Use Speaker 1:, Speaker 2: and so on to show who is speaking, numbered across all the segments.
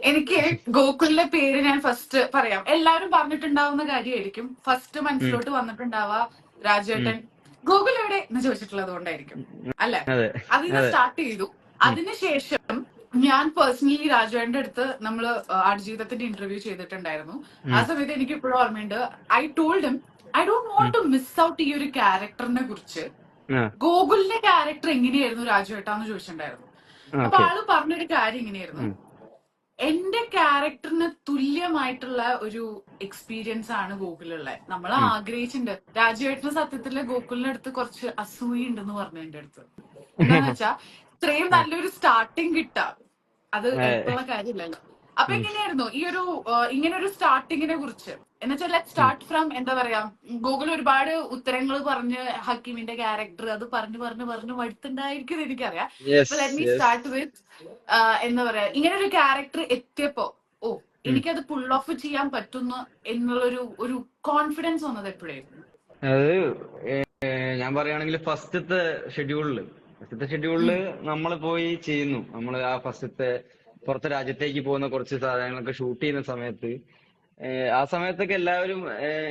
Speaker 1: എനിക്ക് ഗോകുലിന്റെ പേര് ഞാൻ ഫസ്റ്റ് പറയാം. എല്ലാവരും പറഞ്ഞിട്ടുണ്ടാവുന്ന കാര്യമായിരിക്കും. ഫസ്റ്റ്
Speaker 2: ഉം,
Speaker 1: മനസ്സിലോട്ട് വന്നിട്ടുണ്ടാവുക
Speaker 2: ഉം.
Speaker 1: രാജേട്ടൻ ഗോകുൽ എവിടെ എന്ന് ചോദിച്ചിട്ടുള്ളത് കൊണ്ടായിരിക്കും അല്ലെ.
Speaker 2: അതെ,
Speaker 1: അതിന്
Speaker 2: അതെ.
Speaker 1: സ്റ്റാർട്ട് ചെയ്തു.
Speaker 2: ഉം,
Speaker 1: അതിനുശേഷം ഞാൻ പേഴ്സണലി രാജുവേട്ടന്റെ അടുത്ത് നമ്മള് ആടുജീവിതത്തിന്റെ ഇന്റർവ്യൂ ചെയ്തിട്ടുണ്ടായിരുന്നു. ആ
Speaker 2: ഉം.
Speaker 1: സമയത്ത് എനിക്ക് ഇപ്പോഴും ഓർമ്മയുണ്ട്. I told him I don't
Speaker 2: ഉം.
Speaker 1: വോണ്ട് ടു മിസ് ഔട്ട് ഈ ഒരു ക്യാരക്ടറിനെ കുറിച്ച്.
Speaker 2: ആ,
Speaker 1: ഗോകുലിന്റെ ക്യാരക്ടർ എങ്ങനെയായിരുന്നു രാജുവേട്ടാന്ന് ചോദിച്ചിട്ടുണ്ടായിരുന്നു. അപ്പൊ
Speaker 2: ഓക്കെ.
Speaker 1: ആള് പറഞ്ഞൊരു കാര്യം ഇങ്ങനെയായിരുന്നു.
Speaker 2: ഉം,
Speaker 1: എന്റെ ക്യാരക്ടറിന് തുല്യമായിട്ടുള്ള ഒരു എക്സ്പീരിയൻസ് ആണ് ഗോകുലുള്ള. നമ്മൾ
Speaker 2: ഉം.
Speaker 1: ആഗ്രഹിച്ചിട്ടുണ്ട്. രാജുവേട്ടന് സത്യത്തില് ഗോകുലിന്റെ അടുത്ത് കുറച്ച് അസൂയ ഉണ്ടെന്ന് പറഞ്ഞു എന്റെ അടുത്ത്. എന്താന്ന് വെച്ചാ ഇത്രയും
Speaker 2: ആ,
Speaker 1: നല്ലൊരു സ്റ്റാർട്ടിങ് കിട്ടാം, അത്
Speaker 2: ആ,
Speaker 1: എളുപ്പമുള്ള കാര്യമില്ലല്ലോ. അപ്പൊ
Speaker 2: ഉം,
Speaker 1: എങ്ങനെയായിരുന്നു ഈ ഒരു ഇങ്ങനെ ഒരു സ്റ്റാർട്ടിങ്ങിനെ കുറിച്ച്? എന്നുവെച്ചാൽ ലെറ്റ്
Speaker 2: ഉം,
Speaker 1: സ്റ്റാർട്ട് ഫ്രം എന്താ പറയാ, ഗൂഗിൾ ഒരുപാട് ഉത്തരങ്ങൾ പറഞ്ഞ് ഹക്കീമിന്റെ ക്യാരക്ടർ അത് പറഞ്ഞു പറഞ്ഞു പറഞ്ഞു മടുത്തുണ്ടായിരിക്കും എനിക്കറിയാം.
Speaker 2: Yes,
Speaker 1: let me
Speaker 2: yes.
Speaker 1: Start with എന്താ പറയാ, ഇങ്ങനെ ഒരു ക്യാരക്ടർ എത്തിയപ്പോ ഓ
Speaker 2: ഉം.
Speaker 1: എനിക്കത് പുൾ ഓഫ് ചെയ്യാൻ പറ്റുന്നു എന്നുള്ളൊരു ഒരു കോൺഫിഡൻസ് വന്നത് എപ്പോഴായിരുന്നു?
Speaker 2: അത് ഞാൻ പറയുകയാണെങ്കിൽ ഫസ്റ്റത്തെ ഷെഡ്യൂളില് നമ്മൾ പോയി ചെയ്യുന്നു. നമ്മൾ ആ ഫസ്റ്റത്തെ പുറത്തെ രാജ്യത്തേക്ക് പോകുന്ന കുറച്ച് സാധനങ്ങളൊക്കെ ഷൂട്ട് ചെയ്യുന്ന സമയത്ത് ആ സമയത്തൊക്കെ എല്ലാവരും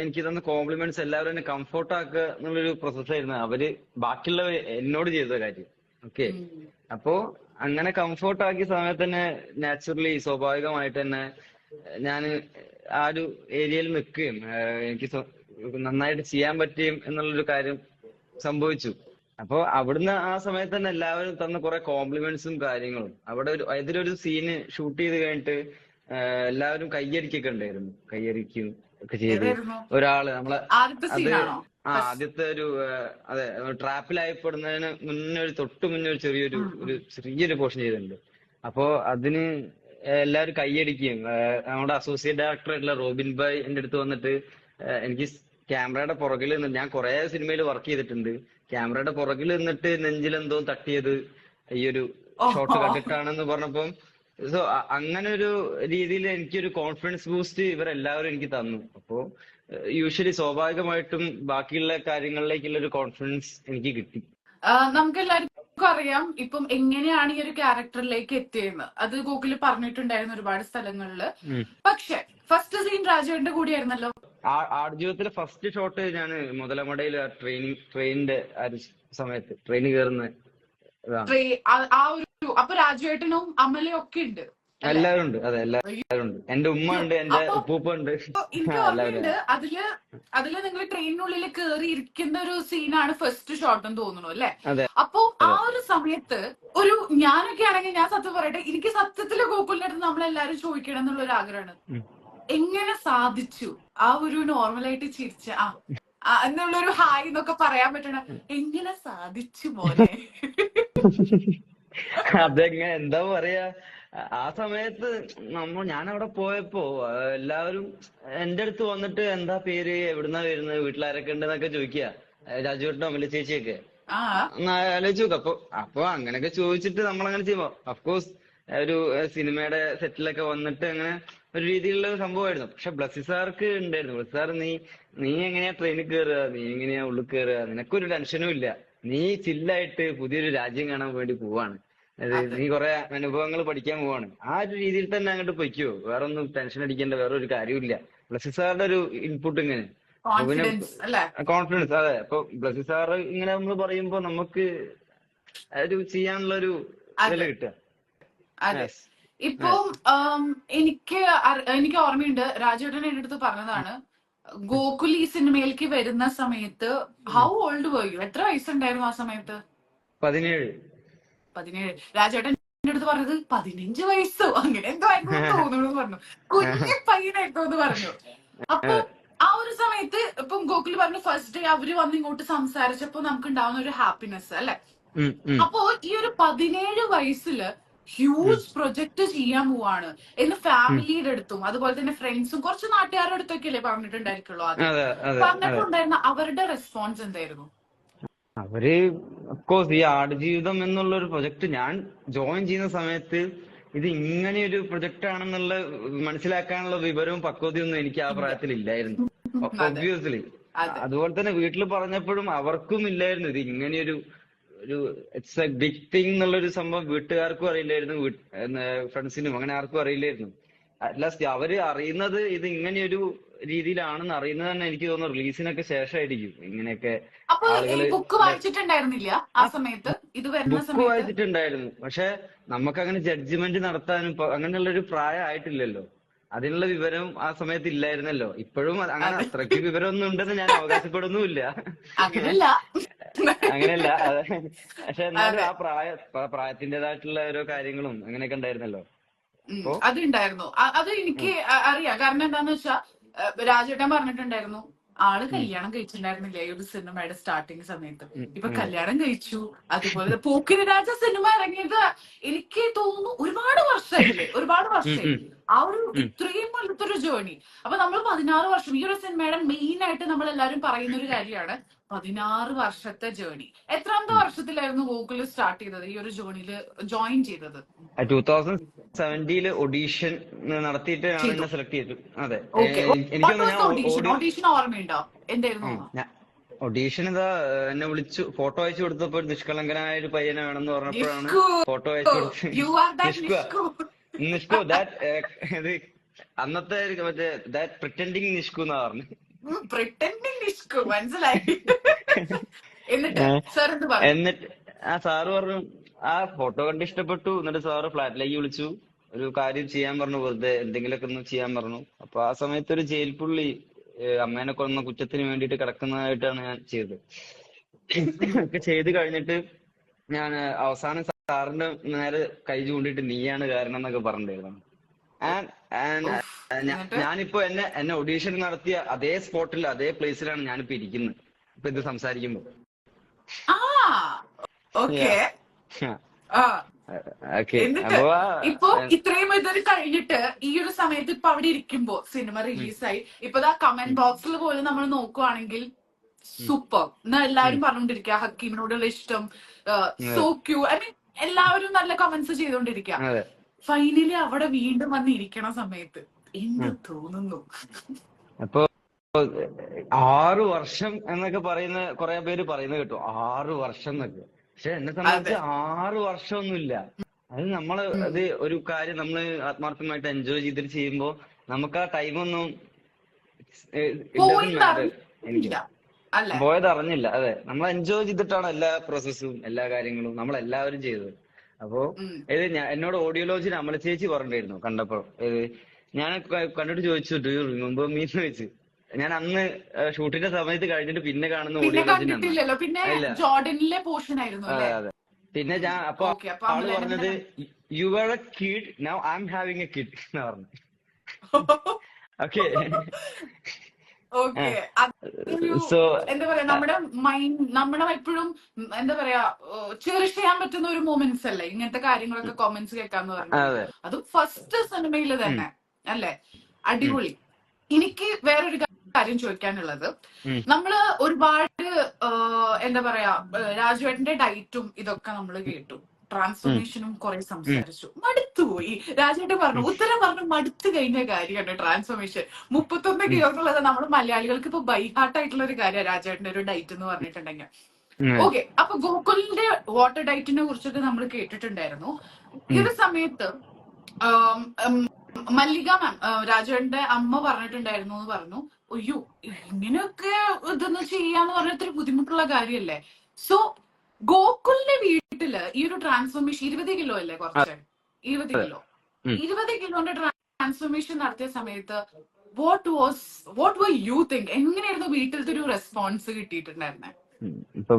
Speaker 2: എനിക്ക് തന്ന കോംപ്ലിമെന്റ്സ് എല്ലാവരും എന്നെ കംഫോർട്ട് ആക്കുക എന്നുള്ളൊരു പ്രോസസ്സായിരുന്നു അവര് ബാക്കിയുള്ളവർ എന്നോട് ചെയ്ത കാര്യം. ഓക്കെ. അപ്പോ അങ്ങനെ കംഫോർട്ട് ആക്കിയ സമയത്ത് തന്നെ നാച്ചുറലി സ്വാഭാവികമായിട്ട് തന്നെ ഞാൻ ആ ഒരു ഏരിയയിൽ നിൽക്കുകയും എനിക്ക് നന്നായിട്ട് ചെയ്യാൻ പറ്റുകയും എന്നുള്ളൊരു കാര്യം സംഭവിച്ചു. അപ്പൊ അവിടുന്ന് ആ സമയത്ത് തന്നെ എല്ലാവരും തന്ന കുറെ കോംപ്ലിമെന്റ്സും കാര്യങ്ങളും അവിടെ ഇതിലൊരു സീന് ഷൂട്ട് ചെയ്ത് കഴിഞ്ഞിട്ട് എല്ലാവരും കയ്യടിക്കൊക്കെ ഉണ്ടായിരുന്നു. കയ്യടിക്കും ഒക്കെ ചെയ്ത്
Speaker 1: ഏതായിരുന്നു
Speaker 2: ഒരാള് നമ്മളെ
Speaker 1: ആദ്യത്തെ
Speaker 2: അത്
Speaker 1: സീനാണോ?
Speaker 2: ആദ്യത്തെ ഒരു അതെ, ട്രാപ്പിലായപ്പെടുന്നതിന് മുന്നേ തൊട്ടു മുന്നേ ഒരു ചെറിയൊരു പോർഷൻ ചെയ്തിട്ടുണ്ട്. അപ്പോ അതിന് എല്ലാവരും കൈയടിക്കുകയും നമ്മുടെ അസോസിയേറ്റ് ഡയറക്ടർ ആയിട്ടുള്ള റോബിൻ ഭായ് എന്റെ അടുത്ത് വന്നിട്ട് എനിക്ക് ക്യാമറയുടെ പുറകിൽ നിന്ന് ഞാൻ കുറെ സിനിമയിൽ വർക്ക് ചെയ്തിട്ടുണ്ട്. ക്യാമറയുടെ പുറകിൽ നിന്നിട്ട് നെഞ്ചിലെന്തോ തട്ടിയത് ഈ ഒരു ഷോട്ട്
Speaker 1: ഓഹോ.
Speaker 2: കണ്ടിട്ടാണെന്ന് പറഞ്ഞപ്പം സോ അങ്ങനെ ഒരു രീതിയിൽ എനിക്കൊരു കോൺഫിഡൻസ് ബൂസ്റ്റ് ഇവരെല്ലാവരും എനിക്ക് തന്നു. അപ്പോ യൂഷ്വലി സ്വാഭാവികമായിട്ടും ബാക്കിയുള്ള കാര്യങ്ങളിലേക്കുള്ള ഒരു കോൺഫിഡൻസ് എനിക്ക് കിട്ടി.
Speaker 1: നമുക്ക് എല്ലാവർക്കും അറിയാം ഇപ്പം എങ്ങനെയാണ് ഈ ഒരു ക്യാരക്ടറിലേക്ക് എത്തിയെന്ന്. അത് ഗൂഗിളിൽ പറഞ്ഞിട്ടുണ്ടായിരുന്നു ഒരുപാട് സ്ഥലങ്ങളില്.
Speaker 2: ഉം.
Speaker 1: പക്ഷെ ഫസ്റ്റ് സീൻ രാജുവിന്റെ കൂടിയായിരുന്നല്ലോ.
Speaker 2: ആടുജീവിതത്തിലെ ഫസ്റ്റ് ഷോട്ട് ഞാൻ മുതലമടയിൽ ട്രെയിനിന്റെ ആ ഒരു സമയത്ത് ട്രെയിൻ കയറുന്ന ഇതാണ്.
Speaker 1: ആ ഒരു അപ്പൊ രാജുവേട്ടനും അമലയും ഒക്കെ ഉണ്ട് അല്ലെ?
Speaker 2: എല്ലാവരും ഉണ്ട്. അതെ, എല്ലാവരും ഉണ്ട്. എന്റെ ഉമ്മ ഉണ്ട്, എന്റെ
Speaker 1: അപ്പൊ
Speaker 2: ഉപ്പൂപ്പ ഉണ്ട്.
Speaker 1: എനിക്ക്
Speaker 2: എല്ലാവരും.
Speaker 1: ഓർമ്മയുണ്ട് അതില് നിങ്ങൾ ട്രെയിനിനുള്ളിൽ കയറി ഇരിക്കുന്ന ഒരു സീനാണ് ഫസ്റ്റ് ഷോട്ട് എന്ന് തോന്നുന്നു അല്ലെ?
Speaker 2: അതെ,
Speaker 1: അപ്പൊ ആ
Speaker 2: അതെ.
Speaker 1: ഒരു സമയത്ത് ഞാനൊക്കെ ആണെങ്കിൽ ഞാൻ സത്യം പറയട്ടെ, എനിക്ക് സത്യത്തില് ഗോകുലിന്റെ അടുത്ത് നമ്മളെല്ലാരും ചോദിക്കണം എന്നുള്ള ഒരു ആഗ്രഹമാണ്.
Speaker 2: ഉം.
Speaker 1: എങ്ങനെ സാധിച്ചു ആ ഒരു നോർമലായിട്ട് ചിരിച്ച എന്നുള്ളൊരു ഹായ് എന്നൊക്കെ പറയാൻ പറ്റണ എങ്ങനെ സാധിച്ചു മോനെ?
Speaker 2: അതെങ്ങനെ എന്താ പറയാ, ആ സമയത്ത് ഞാൻ അവിടെ പോയപ്പോ എല്ലാവരും എന്റെ അടുത്ത് വന്നിട്ട് എന്താ പേര്, എവിടുന്നാ വരുന്നത്, വീട്ടിലാരൊക്കെ ഉണ്ടെന്നൊക്കെ ചോദിക്കുക. രാജുവേട്ടനോ അമല ചേച്ചിയൊക്കെ
Speaker 1: ആ
Speaker 2: ഒന്ന് ആലോചിച്ച് നോക്ക്. അപ്പൊ അങ്ങനെയൊക്കെ ചോദിച്ചിട്ട് നമ്മളങ്ങനെ ചെയ്യുമ്പോ അഫ്കോഴ്സ് ഒരു സിനിമയുടെ സെറ്റിലൊക്കെ വന്നിട്ട് അങ്ങനെ ഒരു രീതിയിലുള്ള ഒരു സംഭവമായിരുന്നു. പക്ഷെ ബ്ലസ്സി സാർക്ക് ഉണ്ടായിരുന്നു. ബ്ലസ്സി സാർ നീ എങ്ങനെയാ ട്രെയിനിൽ കയറുക, നീ എങ്ങനെയാ ഉള്ളിൽ കയറുക, നിനക്കൊരു ടെൻഷനും ഇല്ല, നീ ചില്ലായിട്ട് പുതിയൊരു രാജ്യം കാണാൻ വേണ്ടി പോവാണ്,
Speaker 1: അതെ,
Speaker 2: നീ കുറെ അനുഭവങ്ങൾ പഠിക്കാൻ പോവാണ്, ആ ഒരു രീതിയിൽ തന്നെ അങ്ങോട്ട് പൊയ്ക്കോ, വേറെ ഒന്നും ടെൻഷൻ അടിക്കേണ്ട വേറെ ഒരു കാര്യമില്ല. ബ്ലസ്സി സാറിന്റെ ഒരു ഇൻപുട്ട് ഇങ്ങനെ. അപ്പൊ പിന്നെ
Speaker 1: കോൺഫിഡൻസ് അല്ലെ?
Speaker 2: കോൺഫിഡൻസ്. അതെ. അപ്പൊ ബ്ലസ്സി സാറ് ഇങ്ങനെ നമ്മൾ പറയുമ്പോ നമുക്ക് ഒരു ചെയ്യാനുള്ള ഒരു
Speaker 1: അതെ,
Speaker 2: ഇതല്ലേ കിട്ടുക.
Speaker 1: അതെ.
Speaker 2: യെസ്,
Speaker 1: ഇപ്പം
Speaker 2: യെസ്.
Speaker 1: എനിക്ക് ഓർമ്മയുണ്ട് രാജേട്ടൻ എന്റെ അടുത്ത് പറഞ്ഞതാണ്, ഗോകുൽ ഈ സിനിമയിലേക്ക് വരുന്ന സമയത്ത് ഹൗ ഓൾഡ് വർ യു, എത്ര വയസ്സുണ്ടായിരുന്നു ആ സമയത്ത്?
Speaker 2: 17.
Speaker 1: 17. രാജേട്ടൻ എന്റെ അടുത്ത് പറഞ്ഞത് 15 വയസ്സോ അങ്ങനെ എന്തോ ആയിരുന്നു തോന്നുന്നു പറഞ്ഞു. കുഞ്ഞു പയ്യനായിരുന്നു എന്ന് പറഞ്ഞു. അപ്പൊ ആ ഒരു സമയത്ത് ഇപ്പം ഗോകുൽ പറഞ്ഞു ഫസ്റ്റ് ഡേ അവര് വന്ന് ഇങ്ങോട്ട് സംസാരിച്ചപ്പോ നമുക്ക് ഉണ്ടാവുന്ന ഒരു ഹാപ്പിനെസ് അല്ലെ. അപ്പോ ഈ ഒരു 17 വയസ്സില് ഹ്യൂജ് പ്രൊജക്ട് ചെയ്യാൻ പോവാണ് എന്ന് ഫാമിലിയുടെ അടുത്തും അതുപോലെ തന്നെ ഫ്രണ്ട്സും കുറച്ച് നാട്ടുകാരുടെ അടുത്തൊക്കെ അല്ലേ പറഞ്ഞിട്ടുണ്ടായിരിക്കുള്ളൂ ആദ്യം.
Speaker 2: അതെ, അതെ, അതെ.
Speaker 1: പറഞ്ഞിട്ടുണ്ടായിരുന്ന അവരുടെ റെസ്പോൺസ് എന്തായിരുന്നു?
Speaker 2: അവര് അഫ്കോഴ്സ് ഈ ആടുജീവിതം എന്നുള്ള ഒരു പ്രൊജക്ട് ഞാൻ ജോയിൻ ചെയ്യുന്ന സമയത്ത് ഇത് ഇങ്ങനെ ഒരു പ്രൊജക്ട് ആണെന്നുള്ള മനസ്സിലാക്കാനുള്ള വിവരവും പക്വതയും ഒന്നും എനിക്ക് ആ
Speaker 1: ഇല്ല.
Speaker 2: പ്രായത്തിൽ ഇല്ലായിരുന്നു.
Speaker 1: അതെ,
Speaker 2: ഒബ്വിയസ്ലി.
Speaker 1: അതെ,
Speaker 2: അതുപോലെ തന്നെ വീട്ടിൽ പറഞ്ഞപ്പോഴും അവർക്കും ഇല്ലായിരുന്നു ഇത് ഇങ്ങനെയൊരു ഒരു ഇറ്റ്സ് എ ബിഗ് തിങ് എന്നുള്ളൊരു സംഭവം. വീട്ടുകാർക്കും അറിയില്ലായിരുന്നു, ഫ്രണ്ട്സിനും അങ്ങനെ ആർക്കും അറിയില്ലായിരുന്നു. അറ്റ്ലാസ്റ്റ് അവര് അറിയുന്നത് ഇത് ഇങ്ങനെയൊരു രീതിയിലാണെന്ന് അറിയുന്നത് തന്നെ എനിക്ക് തോന്നുന്നു റിലീസിനൊക്കെ ശേഷമായിരിക്കും ഇങ്ങനെയൊക്കെ
Speaker 1: അപ്പൊ ഈ
Speaker 2: ആളുകള്
Speaker 1: ബുക്ക് വായിച്ചിട്ടുണ്ടായിരുന്നില്ല ആ സമയത്ത്, ഇത് വരുന്ന
Speaker 2: ബുക്ക്
Speaker 1: സമയത്ത്?
Speaker 2: വായിച്ചിട്ടുണ്ടായിരുന്നു. പക്ഷെ നമുക്കങ്ങനെ ജഡ്ജ്മെന്റ് നടത്താനും അങ്ങനെയുള്ള ഒരു പ്രായം ആയിട്ടില്ലല്ലോ. അതിനുള്ള വിവരം ആ സമയത്ത് ഇല്ലായിരുന്നല്ലോ. ഇപ്പോഴും അങ്ങനെ
Speaker 1: അതെ.
Speaker 2: അത്രയ്ക്ക് വിവരമൊന്നും ഉണ്ടെന്ന് ഞാൻ അവകാശപ്പെടുന്നുമില്ല.
Speaker 1: അങ്ങനെയല്ല.
Speaker 2: അങ്ങനെയല്ല. പക്ഷെ എന്നാലും
Speaker 1: അതെ.
Speaker 2: ആ പ്രായത്തിൻ്റെതായിട്ടുള്ള ഓരോ കാര്യങ്ങളും അങ്ങനെയൊക്കെ ഉണ്ടായിരുന്നല്ലോ. അപ്പോ
Speaker 1: അതുണ്ടായിരുന്നു. അത് എനിക്ക് അറിയാം. കാരണം എന്താന്ന് വെച്ചാ രാജേട്ടൻ പറഞ്ഞിട്ടുണ്ടായിരുന്നു, ആള്
Speaker 2: ഉം
Speaker 1: കല്യാണം കഴിച്ചിട്ടുണ്ടായിരുന്നില്ല ഈ ഒരു സിനിമയുടെ സ്റ്റാർട്ടിങ് സമയത്ത്.
Speaker 2: ഉം
Speaker 1: ഇപ്പൊ
Speaker 2: ഉം
Speaker 1: കല്യാണം കഴിച്ചു. അതുപോലെ പോക്കിരി രാജ സിനിമ ഇറങ്ങിയത് എനിക്ക് തോന്നുന്നു ഒരുപാട് വർഷമായില്ലേ, ഒരുപാട്
Speaker 2: ഉം
Speaker 1: വർഷമായി.
Speaker 2: ഉം
Speaker 1: ആ ഒരു
Speaker 2: ഉം
Speaker 1: ഇത്രയും വലുത്തൊരു ജേർണി. അപ്പൊ നമ്മൾ 16 വർഷം, ഈ ഒരു സിനിമയുടെ മെയിൻ ആയിട്ട് നമ്മൾ എല്ലാവരും പറയുന്ന ഒരു കാര്യമാണ് 16 വർഷത്തെ ജേർണി. എത്രാമത്തെ
Speaker 2: ഉം.
Speaker 1: വർഷത്തിലായിരുന്നു ഗോകുൽ സ്റ്റാർട്ട് ചെയ്തത്, ഈ ഒരു ജോണിയിൽ ജോയിൻ ചെയ്തത്?
Speaker 2: 2017 ഓഡീഷൻ നടത്തിയിട്ടാണ്
Speaker 1: ചെയ്തു.
Speaker 2: എന്നെ സെലക്ട് ചെയ്തത്. അതെ.
Speaker 1: ഓക്കെ.
Speaker 2: എനിക്ക്
Speaker 1: വാട്ട്
Speaker 2: തോന്നുന്നു
Speaker 1: വാസ്
Speaker 2: ഞാൻ
Speaker 1: ദ ഓഡീഷൻ?
Speaker 2: ഓഡിയോ
Speaker 1: ഓഡീഷൻ ഓർമ്മയുണ്ടോ? എന്തായിരുന്നു?
Speaker 2: ഓഡീഷൻ ഇതാ എന്നെ വിളിച്ചു, ഫോട്ടോ അയച്ചു കൊടുത്തപ്പോൾ നിഷ്കളങ്കനായ ഒരു പയ്യനാണെന്ന് പറഞ്ഞപ്പോഴാണ്
Speaker 1: നിഷ്കു.
Speaker 2: ഫോട്ടോ അയച്ചു കൊടുത്തത്.
Speaker 1: You are that
Speaker 2: Nishka
Speaker 1: Nishku.
Speaker 2: Nishku ഇത് അന്നത്തെ മറ്റേ ദാറ്റ് പ്രിറ്റൻഡിങ് നിഷ്കു എന്നാ പറഞ്ഞു.
Speaker 1: പ്രിട്ടൻഡിങ് നിഷ്കു, മനസ്സിലായി. എന്നിട്ട് സാർ എന്ത് പറഞ്ഞു?
Speaker 2: എന്നിട്ട് ആ സാറ് പറഞ്ഞു, ആ ഫോട്ടോ കണ്ട് ഇഷ്ടപ്പെട്ടു. എന്നിട്ട് സാറ് ഫ്ലാറ്റിലേക്ക് വിളിച്ചു, ഒരു കാര്യം ചെയ്യാൻ പറഞ്ഞു, വെറുതെ എന്തെങ്കിലുമൊക്കെ ഒന്ന് ചെയ്യാൻ പറഞ്ഞു. അപ്പൊ ആ സമയത്ത് ഒരു ജയിൽ പുള്ളി അമ്മേനെ കൊന്ന കുറ്റത്തിന് വേണ്ടിയിട്ട് കിടക്കുന്നതായിട്ടാണ് ഞാൻ ചെയ്തത്. ഒക്കെ ചെയ്ത് കഴിഞ്ഞിട്ട് ഞാൻ അവസാനം സാറിന്റെ നേരെ കൈ ചൂണ്ടിയിട്ട് നീയാണ് കാരണം എന്നൊക്കെ പറഞ്ഞിട്ടുണ്ടായിരുന്നു.
Speaker 1: ഉഫ്. എന്നിട്ട്
Speaker 2: ഞാനിപ്പോ എന്നെ ഓഡീഷൻ നടത്തിയ അതേ സ്പോട്ടിൽ അതേ പ്ലേസിലാണ് ഞാനിപ്പോ ഇരിക്കുന്നത് ഇപ്പൊ ഇത് സംസാരിക്കുമ്പോ.
Speaker 1: ആ ഓക്കെ. ആ
Speaker 2: ഓക്കെ.
Speaker 1: എന്നിട്ട്
Speaker 2: അപ്പൊ
Speaker 1: ഇപ്പൊ ഇത്രയും ഇതൊരു കഴിഞ്ഞിട്ട് ഈ ഒരു സമയത്ത് ഇപ്പൊ അവിടെ ഇരിക്കുമ്പോ സിനിമ റിലീസായി, ഇപ്പൊ ആ കമന്റ് ബോക്സിൽ പോലും നമ്മൾ നോക്കുവാണെങ്കിൽ സൂപ്പർ എന്നാ എല്ലാവരും പറഞ്ഞുകൊണ്ടിരിക്കുക, ഹക്കീമിനോടുള്ള ഇഷ്ടം സോ ക്യൂ. ഐ മീൻ എല്ലാവരും നല്ല കമന്റ്സ് ചെയ്തോണ്ടിരിക്കുക.
Speaker 2: അതെ.
Speaker 1: ഫൈനലി അവിടെ വീണ്ടും വന്ന് ഇരിക്കണ സമയത്ത് എന്ത് തോന്നുന്നു?
Speaker 2: അപ്പൊ 6 വർഷം എന്നൊക്കെ പറയുന്ന കുറെ പേര് പറയുന്നത് കേട്ടു, 6 വർഷം എന്നൊക്കെ. പക്ഷെ എന്നെ സംബന്ധിച്ച്
Speaker 1: അതെ.
Speaker 2: 6 വർഷമൊന്നുമില്ല. അത് നമ്മള് അത് ഒരു കാര്യം നമ്മള് ആത്മാർത്ഥമായിട്ട് എൻജോയ് ചെയ്തിട്ട് ചെയ്യുമ്പോ നമുക്ക് ആ ടൈമൊന്നും ഇറ്റ് ഡസന്റ്
Speaker 1: പോയിന്റ്
Speaker 2: മാറ്റർ. എനിക്ക്
Speaker 1: അറിയില്ല അല്ലെ?
Speaker 2: പോയത് അറിഞ്ഞില്ല. അതെ, നമ്മൾ എൻജോയ് ചെയ്തിട്ടാണ് എല്ലാ പ്രോസസ്സും എല്ലാ കാര്യങ്ങളും നമ്മൾ എല്ലാവരും ചെയ്തത്. അപ്പോ ഇത് എന്നോട് ഓഡിയോളജിന് അമല ചേച്ചി പറഞ്ഞിരുന്നു കണ്ടപ്പോ. ഞാൻ കണ്ടിട്ട് ചോദിച്ചു, ഡു യു റിമെമ്പർ മീ എന്ന് ചോദിച്ചു. ഞാൻ അന്ന് ഷൂട്ടിന്റെ സമയത്ത് കഴിഞ്ഞിട്ട് പിന്നെ കാണുന്ന
Speaker 1: പിന്നെ
Speaker 2: ഓഡിയോളജിനാണ്.
Speaker 1: കണ്ടിട്ടില്ലല്ലോ. പിന്നെ
Speaker 2: ഇല്ല.
Speaker 1: ജോർഡനിലെ പോർഷൻ ആയിരുന്നു
Speaker 2: അതെ
Speaker 1: അല്ലെ?
Speaker 2: അതെ. പിന്നെ ഞാൻ അപ്പൊ
Speaker 1: ഓക്കെ. അപ്പൊ
Speaker 2: ആള്
Speaker 1: അമലേനെ
Speaker 2: പറഞ്ഞത്,
Speaker 1: പിന്നെ
Speaker 2: you are A kid now I M having A kid എന്ന് പറഞ്ഞു. ഓക്കെ.
Speaker 1: ഓക്കെ. അതൊരു
Speaker 2: സോ
Speaker 1: എന്താ പറയാ, നമ്മുടെ മൈൻഡ്, നമ്മുടെ എപ്പോഴും എന്താ പറയാ ചെറിഷ് ചെയ്യാൻ പറ്റുന്ന ഒരു മൊമെന്റ്സ് അല്ലേ ഇങ്ങനത്തെ കാര്യങ്ങളൊക്കെ കൊമന്റ്സ് കേൾക്കാന്ന് പറഞ്ഞത്.
Speaker 2: അതെ.
Speaker 1: അതും ഫസ്റ്റ് സിനിമയിൽ
Speaker 2: ഉം,
Speaker 1: തന്നെ അല്ലെ?
Speaker 2: ഉം,
Speaker 1: അടിപൊളി. എനിക്ക് വേറൊരു കാര്യം ചോദിക്കാനുള്ളത്,
Speaker 2: ഉം,
Speaker 1: നമ്മള് ഒരുപാട് എന്താ പറയാ രാജുവേട്ടന്റെ ഡയറ്റും ഇതൊക്കെ നമ്മൾ കേട്ടു,
Speaker 2: ഉം,
Speaker 1: ട്രാൻസ്ഫോർമേഷനും കുറെ
Speaker 2: ഉം,
Speaker 1: സംസാരിച്ചു, മടുത്തുപോയി. രാജുവേട്ടൻ പറഞ്ഞു,
Speaker 2: ഉം,
Speaker 1: ഉത്തരം പറഞ്ഞു മടുത്തു കഴിഞ്ഞ കാര്യമാണ് ട്രാൻസ്ഫോർമേഷൻ. 31
Speaker 2: ഉം,
Speaker 1: കിലോ എന്നുള്ളത് നമ്മുടെ മലയാളികൾക്ക് ഇപ്പൊ ബൈഹാർട്ട് ആയിട്ടുള്ള ഒരു കാര്യമാണ് രാജുവേട്ടന്റെ ഒരു ഡയറ്റ് എന്ന് പറഞ്ഞിട്ടുണ്ടെങ്കിൽ.
Speaker 2: ഉം,
Speaker 1: ഓക്കെ. അപ്പൊ ഗോകുലിന്റെ വാട്ടർ ഡയറ്റിനെ കുറിച്ചൊക്കെ നമ്മൾ കേട്ടിട്ടുണ്ടായിരുന്നു. ഈ
Speaker 2: ഉം.
Speaker 1: ഒരു സമയത്ത് ആം, ഉം, മല്ലിക മാം, രാജുവേട്ടന്റെ അമ്മ പറഞ്ഞിട്ടുണ്ടായിരുന്നു എന്ന് പറഞ്ഞു, അയ്യോ ഇങ്ങനെയൊക്കെ ഇതൊന്നും ചെയ്യാന്ന് പറഞ്ഞ ഇത്തിരി ബുദ്ധിമുട്ടുള്ള കാര്യല്ലേ. സോ ഗോകുലിന്റെ വീട്ടില് ഈ ഒരു ട്രാൻസ്ഫോർമേഷൻ 20 കിലോ അല്ലേ, കുറച്ച് 20 കിലോ,
Speaker 2: ഉം.
Speaker 1: 20 കിലോന്റെ ട്രാൻസ്ഫോർമേഷൻ നടത്തിയ സമയത്ത് വാട്ട് വർ യു തിങ്ക്? എങ്ങനെയായിരുന്നു വീട്ടിലത്തെ ഒരു റെസ്പോൺസ് കിട്ടിയിട്ടുണ്ടായിരുന്നെ?
Speaker 2: ഇപ്പൊ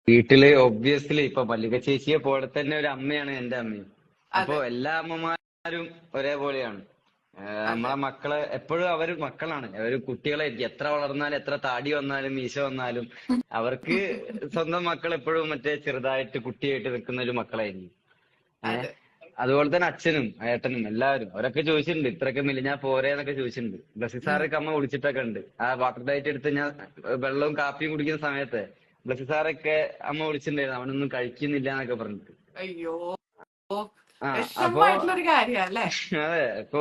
Speaker 2: വീട്ടില് ഒബ്വിയസ്ലി ഇപ്പൊ മല്ലിക ചേച്ചിയെ പോലെ തന്നെ ഒരു അമ്മയാണ് എന്റെ അമ്മയും. അപ്പൊ
Speaker 1: അതെ.
Speaker 2: എല്ലാ അമ്മമാരും ഒരേപോലെയാണ്.
Speaker 1: അതെ.
Speaker 2: നമ്മളെ മക്കളെ എപ്പോഴും അവര് മക്കളാണ്, അവര് കുട്ടികളായിരിക്കും. എത്ര വളർന്നാലും എത്ര താടി വന്നാലും മീശ വന്നാലും അവർക്ക് സ്വന്തം മക്കൾ എപ്പോഴും മറ്റേ ചെറുതായിട്ട് കുട്ടിയായിട്ട് നിൽക്കുന്ന ഒരു മക്കളായിരിക്കും. ഏഹ്
Speaker 1: അതെ.
Speaker 2: അതുപോലെ തന്നെ അച്ഛനും ഏട്ടനും എല്ലാവരും അവരൊക്കെ ചോദിച്ചിട്ടുണ്ട്, ഇത്രയൊക്കെ മെലിഞ്ഞാ പോരേന്നൊക്കെ ചോദിച്ചിട്ടുണ്ട്. ബ്ലസ്സി സാറൊക്കെ അമ്മ വിളിച്ചിട്ടൊക്കെ ഉണ്ട്. ആ വാട്ടർ ഡയറ്റ് എടുത്ത് ഞാൻ വെള്ളവും കാപ്പിയും കുടിക്കുന്ന സമയത്ത് ബ്ലസ്സി സാറൊക്കെ അമ്മ വിളിച്ചിട്ടുണ്ടായിരുന്നു, അവനൊന്നും കഴിക്കുന്നില്ല എന്നൊക്കെ പറഞ്ഞിട്ട്.
Speaker 1: അയ്യോ,
Speaker 2: ആ അപ്പൊ
Speaker 1: വിഷമമായിട്ടുള്ള ഒരു കാര്യല്ലേ?
Speaker 2: അതെ. ഇപ്പൊ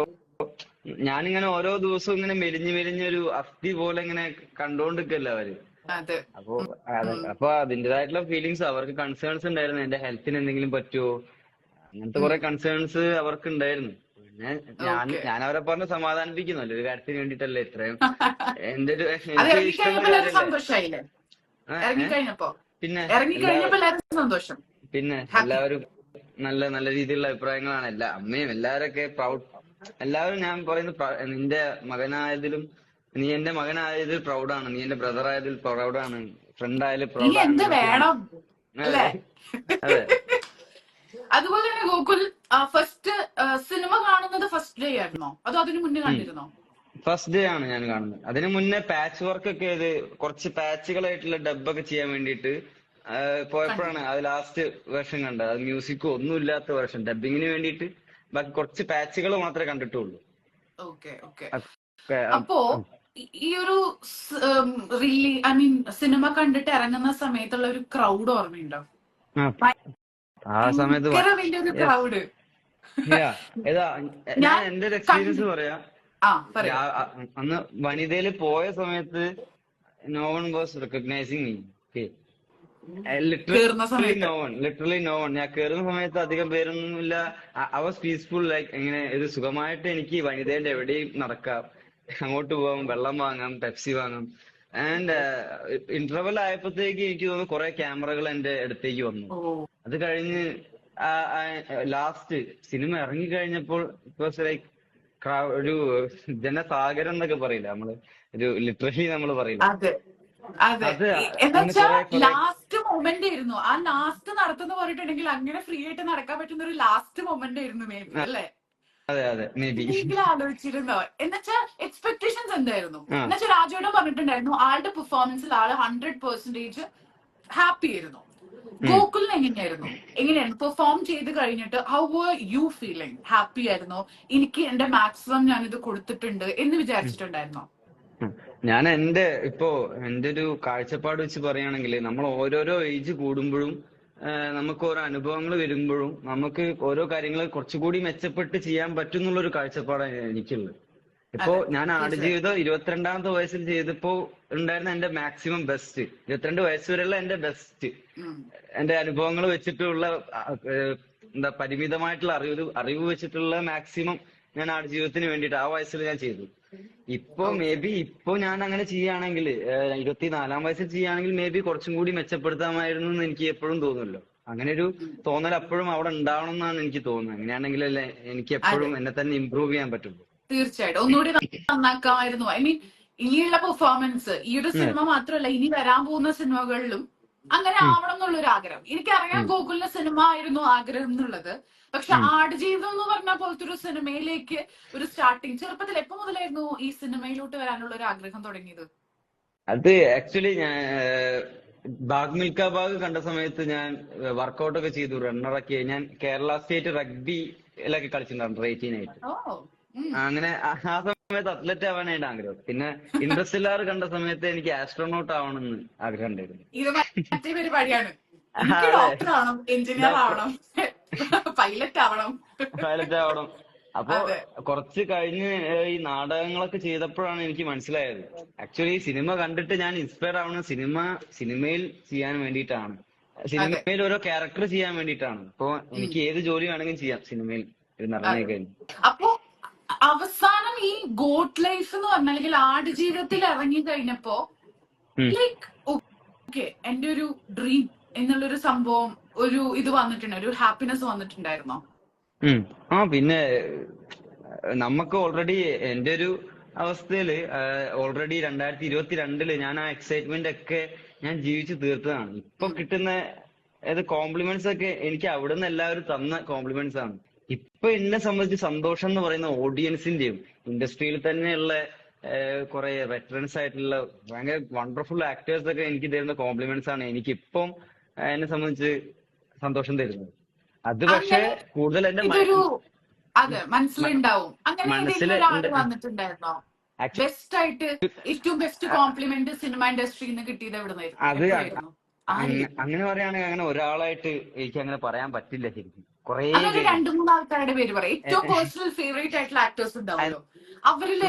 Speaker 2: ഞാനിങ്ങനെ ഓരോ ദിവസവും ഇങ്ങനെ മെലിഞ്ഞ് മെലിഞ്ഞൊരു അസ്ഥി പോലെ ഇങ്ങനെ കണ്ടോണ്ടിരിക്കല്ലോ അവര്.
Speaker 1: അതെ.
Speaker 2: അപ്പൊ അപ്പൊ അതിന്റേതായിട്ടുള്ള ഫീലിങ്സ്, അവർക്ക് കൺസേൺസ് ഉണ്ടായിരുന്നു, എന്റെ ഹെൽത്തിന് എന്തെങ്കിലും പറ്റുമോ. അങ്ങനത്തെ കുറെ കൺസേൺസ് അവർക്ക് ഉണ്ടായിരുന്നു. പിന്നെ
Speaker 1: ഓക്കെ.
Speaker 2: ഞാൻ അവരെ പറഞ്ഞ് സമാധാനിപ്പിക്കുന്നല്ലോ, ഒരു കാര്യത്തിന് വേണ്ടിയിട്ടല്ലേ ഇത്രയും. എന്റെ ഒരു
Speaker 1: അത്
Speaker 2: എനിക്ക് ഇഷ്ടമുള്ള
Speaker 1: ഇറങ്ങിക്കഴിഞ്ഞപ്പോ എല്ലാവരും
Speaker 2: കാര്യല്ലേ.
Speaker 1: സന്തോഷായില്ലേ?
Speaker 2: ഏഹ്
Speaker 1: ഇറങ്ങിക്കഴിഞ്ഞപ്പോ
Speaker 2: പിന്നെ
Speaker 1: ഇറങ്ങിക്കഴിഞ്ഞപ്പോ എല്ലാവരും സന്തോഷം, ഹാപ്പി.
Speaker 2: എല്ലാവരും നല്ല നല്ല രീതിയിലുള്ള അഭിപ്രായങ്ങളാണ്. അമ്മയും എല്ലാവരൊക്കെ പ്രൗഡ്. എല്ലാവരും ഞാൻ പറയുന്നത് നിന്റെ മകനായതിലും, നീ എന്റെ മകനായതിൽ പ്രൗഡാണ്, നീ എന്റെ ബ്രദർ ആയതിൽ പ്രൗഡാണ്, ഫ്രണ്ട് ആയതിൽ
Speaker 1: ഇനി
Speaker 2: പ്രൗഡാണ്
Speaker 1: എന്ത്
Speaker 2: എന്നൊക്കെയാണ്.
Speaker 1: വേണം
Speaker 2: അതെ
Speaker 1: അല്ലേ?
Speaker 2: അതെ.
Speaker 1: അതുപോലെ തന്നെ ഗോകുൽ, ഫസ്റ്റ് സിനിമ കാണുന്നത് ഫസ്റ്റ് ഡേ ആയിരുന്നോ അതോ അതിനു മുന്നേ കണ്ടിരുന്നോ?
Speaker 2: ഫസ്റ്റ് ഡേ ആണ് ഞാൻ കാണുന്നത്. അതിനു മുന്നേ പാച്ച് വർക്ക് ഒക്കെ ചെയ്ത് കുറച്ച് പാച്ചുകളായിട്ടുള്ള ഡബ്ബൊക്കെ ചെയ്യാൻ വേണ്ടിയിട്ട് പോയപ്പോഴാണ് അത് ലാസ്റ്റ് വേർഷൻ കണ്ടത്. അത് മ്യൂസിക്കോ ഒന്നും ഇല്ലാത്ത വേർഷൻ, ഡബിങ്ങിന് വേണ്ടിയിട്ട്. ബാക്കി കുറച്ച് പാച്ചുകൾ മാത്രമേ കണ്ടിട്ടുള്ളൂ.
Speaker 1: Okay okay.
Speaker 2: ഒക്കെ,
Speaker 1: അപ്പോ ഈ ഒരു ഐ മീൻ സിനിമ കണ്ടിട്ട് ഇറങ്ങുന്ന സമയത്തുള്ള ഒരു ക്രൗഡ് ഓർമ്മയുണ്ടോ?
Speaker 2: ആ സമയത്ത്
Speaker 1: ഭയങ്കര വലിയൊരു ക്രൗഡ്.
Speaker 2: ഞാൻ എന്റെ ഒരു എക്സ്പീരിയൻസ് പറയാം. അന്ന് വനിതയില് പോയ സമയത്ത് no one was recognising me. Literally no one. ഞാൻ കേറുന്ന സമയത്ത് അധികം പേരൊന്നുമില്ല. I was peaceful. ലൈക്ക് എങ്ങനെ ഇത് സുഖമായിട്ട് എനിക്ക് വനിതയുടെ എവിടെയും നടക്കാം, അങ്ങോട്ട് പോകാം, വെള്ളം വാങ്ങാം, പെപ്സി വാങ്ങാം. ആൻഡ് ഇന്റർവെൽ ആയപ്പോഴത്തേക്ക് എനിക്ക് തോന്നുന്നു കുറെ ക്യാമറകൾ എന്റെ അടുത്തേക്ക് വന്നു. അത് കഴിഞ്ഞ് ലാസ്റ്റ് സിനിമ ഇറങ്ങിക്കഴിഞ്ഞപ്പോൾ ഇറ്റ് വാസ് ലൈക്ക് ഒരു ജനസാഗരം എന്നൊക്കെ പറയില്ല നമ്മള്, ഒരു ലിറ്ററലി നമ്മള് പറയില്ല.
Speaker 1: അതെ, എന്നുവെച്ചാൽ ലാസ്റ്റ് മൊമെന്റ് ആയിരുന്നു. ആ ലാസ്റ്റ് നടത്തുന്ന പറഞ്ഞിട്ടുണ്ടെങ്കിൽ അങ്ങനെ ഫ്രീ ആയിട്ട് നടക്കാൻ പറ്റുന്ന ഒരു ലാസ്റ്റ് മൊമെന്റ് ആയിരുന്നു മേ ബി, അല്ലേ?
Speaker 2: അതെ മേ ബി.
Speaker 1: ആലോചിച്ചിരുന്നോ? എന്നുവെച്ചാൽ എക്സ്പെക്ടേഷൻസ് എന്തായിരുന്നു? എന്നുവെച്ചാൽ രാജുവേട്ടൻ പറഞ്ഞിട്ടുണ്ടായിരുന്നു ആളുടെ പെർഫോമൻസിൽ ആള് 100% ഹാപ്പി ആയിരുന്നു. ഗോകുലിന് എങ്ങനെയായിരുന്നു പെർഫോം ചെയ്ത് കഴിഞ്ഞിട്ട്? How were you feeling? Happy ആയിരുന്നോ? എനിക്ക് എന്റെ മാക്സിമം ഞാൻ ഇത് കൊടുത്തിട്ടുണ്ട് എന്ന് വിചാരിച്ചിട്ടുണ്ടായിരുന്നോ?
Speaker 2: ഞാൻ എന്റെ ഒരു കാഴ്ചപ്പാട് വെച്ച് പറയുകയാണെങ്കിൽ, നമ്മൾ ഓരോരോ ഏജ് കൂടുമ്പോഴും നമുക്ക് ഓരോ അനുഭവങ്ങൾ വരുമ്പോഴും നമുക്ക് ഓരോ കാര്യങ്ങൾ കുറച്ചുകൂടി മെച്ചപ്പെട്ട് ചെയ്യാൻ പറ്റും എന്നുള്ളൊരു കാഴ്ചപ്പാടാണ് എനിക്കുള്ളത്. ഞാൻ ആടുജീവിതം 22ാമത്തെ വയസ്സിൽ ചെയ്തപ്പോ ഉണ്ടായിരുന്ന എന്റെ മാക്സിമം ബെസ്റ്റ്, 22 വയസ്സ് വരെയുള്ള എന്റെ ബെസ്റ്റ്, എന്റെ അനുഭവങ്ങൾ വെച്ചിട്ടുള്ള പരിമിതമായിട്ടുള്ള അറിവ് വെച്ചിട്ടുള്ള മാക്സിമം ഞാൻ ആടുജീവിതത്തിന് വേണ്ടിയിട്ട് ആ വയസ്സിൽ ഞാൻ ചെയ്തു. മേ ബി ഞാൻ അങ്ങനെ ചെയ്യുകയാണെങ്കിൽ, 24ാം വയസ്സിൽ ചെയ്യുകയാണെങ്കിൽ മേ ബി കുറച്ചും കൂടി മെച്ചപ്പെടുത്താമായിരുന്നു എന്ന് എനിക്ക് എപ്പോഴും തോന്നുമല്ലോ. അങ്ങനെ ഒരു തോന്നൽ എപ്പോഴും അവിടെ ഉണ്ടാവണം എന്നാണ് എനിക്ക് തോന്നുന്നത്. അങ്ങനെയാണെങ്കിലല്ലേ എനിക്ക് എപ്പോഴും എന്നെ തന്നെ ഇമ്പ്രൂവ് ചെയ്യാൻ പറ്റുള്ളൂ.
Speaker 1: തീർച്ചയായിട്ടും ഒന്നുകൂടി നന്നാക്കാമായിരുന്നു. ഐ മീൻ ഇനിയുള്ള പെർഫോമൻസ് ഈ ഒരു സിനിമ മാത്രമല്ല ഇനി വരാൻ പോകുന്ന സിനിമകളിലും അങ്ങനെ ആവണം എന്നുള്ളൊരു ആഗ്രഹം. എനിക്കറിയാം ഗോകുലിന്റെ സിനിമ ആയിരുന്നു ആഗ്രഹം എന്നുള്ളത്. പക്ഷെ ആടുജീവിതം എന്ന് പറഞ്ഞ പോലത്തെ ഒരു സിനിമയിലേക്ക് ഒരു സ്റ്റാർട്ടിങ് ചെറുപ്പത്തിൽ എപ്പോ മുതലായിരുന്നു ഈ സിനിമയിലോട്ട് വരാനുള്ള ഒരു ആഗ്രഹം തുടങ്ങിയത്?
Speaker 2: അത് ആക്ച്വലി ഞാൻ ബാഗ് മിൽഖ ബാഗ് കണ്ട സമയത്ത് ഞാൻ വർക്കൗട്ട് ഒക്കെ ചെയ്തു, റണ്ണറൊക്കെ. ഞാൻ കേരള സ്റ്റേറ്റ് റഗ്ബിയിലൊക്കെ കളിച്ചിട്ടുണ്ടായിരുന്നു 18 ആയിട്ട്. അങ്ങനെ ആ സമയത്ത് അത്ലറ്റ് ആവാനായിട്ട് ആഗ്രഹം. പിന്നെ ഇൻട്രസ്റ്റെല്ലാർ കണ്ട സമയത്ത് എനിക്ക് ആസ്ട്രോനോട്ട് ആവണമെന്ന് ആഗ്രഹം ഉണ്ടായിരുന്നു.
Speaker 1: ഇത് മറ്റേ പരിപാടിയാണ്, ഡോക്ടർ ആവണം, എഞ്ചിനീയർ ആവണം, പൈലറ്റ് ആവണം.
Speaker 2: അപ്പൊ കുറച്ച് കഴിഞ്ഞ് ഈ നാടകങ്ങളൊക്കെ ചെയ്തപ്പോഴാണ് എനിക്ക് മനസ്സിലായത് ആക്ച്വലി സിനിമ കണ്ടിട്ട് ഞാൻ ഇൻസ്പയർ ആവണം സിനിമയിൽ ചെയ്യാൻ വേണ്ടിയിട്ടാണ്, സിനിമയിൽ ഓരോ ക്യാരക്ടർ ചെയ്യാൻ വേണ്ടിയിട്ടാണ്. അപ്പൊ എനിക്ക് ഏത് ജോലി വേണമെങ്കിലും ചെയ്യാം സിനിമയിൽ ഇറങ്ങി കഴിഞ്ഞു.
Speaker 1: അപ്പൊ അവസാനം ഈ ഗോട്ട് ലൈഫ് എന്ന് പറഞ്ഞ അല്ലെങ്കിൽ ആടുജീവിതത്തിൽ ഇറങ്ങി കഴിഞ്ഞപ്പോ ലൈക്ക് ഓക്കെ എന്റെ ഒരു ഡ്രീം എന്നുള്ളൊരു സംഭവം ഒരു ഇത് വന്നിട്ടുണ്ട്, ഒരു ഹാപ്പിനെസ് വന്നിട്ടുണ്ടായിരുന്നോ?
Speaker 2: പിന്നെ നമുക്ക് ഓൾറെഡി എന്റെ ഒരു അവസ്ഥയില് ഓൾറെഡി 2022 ഞാൻ ആ എക്സൈറ്റ്മെന്റ് ഒക്കെ ഞാൻ ജീവിച്ചു തീർത്തതാണ്. ഇപ്പൊ കിട്ടുന്ന കോംപ്ലിമെന്റ്സ് ഒക്കെ എനിക്ക് അവിടുന്ന് എല്ലാവരും തന്ന കോംപ്ലിമെന്റ്സ് ആണ്. ഇപ്പൊ എന്നെ സംബന്ധിച്ച് സന്തോഷം എന്ന് പറയുന്ന ഓഡിയൻസിന്റെയും ഇൻഡസ്ട്രിയിൽ തന്നെയുള്ള കുറെ വെറ്ററൻസ് ആയിട്ടുള്ള ഭയങ്കര വണ്ടർഫുൾ ആക്ടേഴ്സ് ഒക്കെ എനിക്ക് തരുന്ന കോംപ്ലിമെന്റ്സ് ആണ് എനിക്കിപ്പം എന്നെ സംബന്ധിച്ച് സന്തോഷം തരുന്നത്. അത് പക്ഷെ കൂടുതൽ എന്റെ
Speaker 1: മനസ്സിലുണ്ടാവും. അങ്ങനെ വന്നിട്ടുണ്ടായിരുന്നോ ബെസ്റ്റ് ആയിട്ട് ഏറ്റവും ബെസ്റ്റ് കോംപ്ലിമെന്റ് സിനിമ ഇൻഡസ്ട്രിയിൽ കിട്ടിയത് എവിടുന്നായിരുന്നു?
Speaker 2: അങ്ങനെ പറയുകയാണെങ്കിൽ അങ്ങനെ ഒരാളായിട്ട് എനിക്ക് അങ്ങനെ പറയാൻ പറ്റില്ല ശരിക്കും.
Speaker 1: അതൊരു 2-3 ആൾക്കാരുടെ പേര് പറയാം. ഏറ്റവും പേഴ്സണൽ ഫേവറേറ്റ് ആയിട്ടുള്ള ആക്ടേഴ്സ് ഉണ്ടാവുമല്ലോ, അവരില്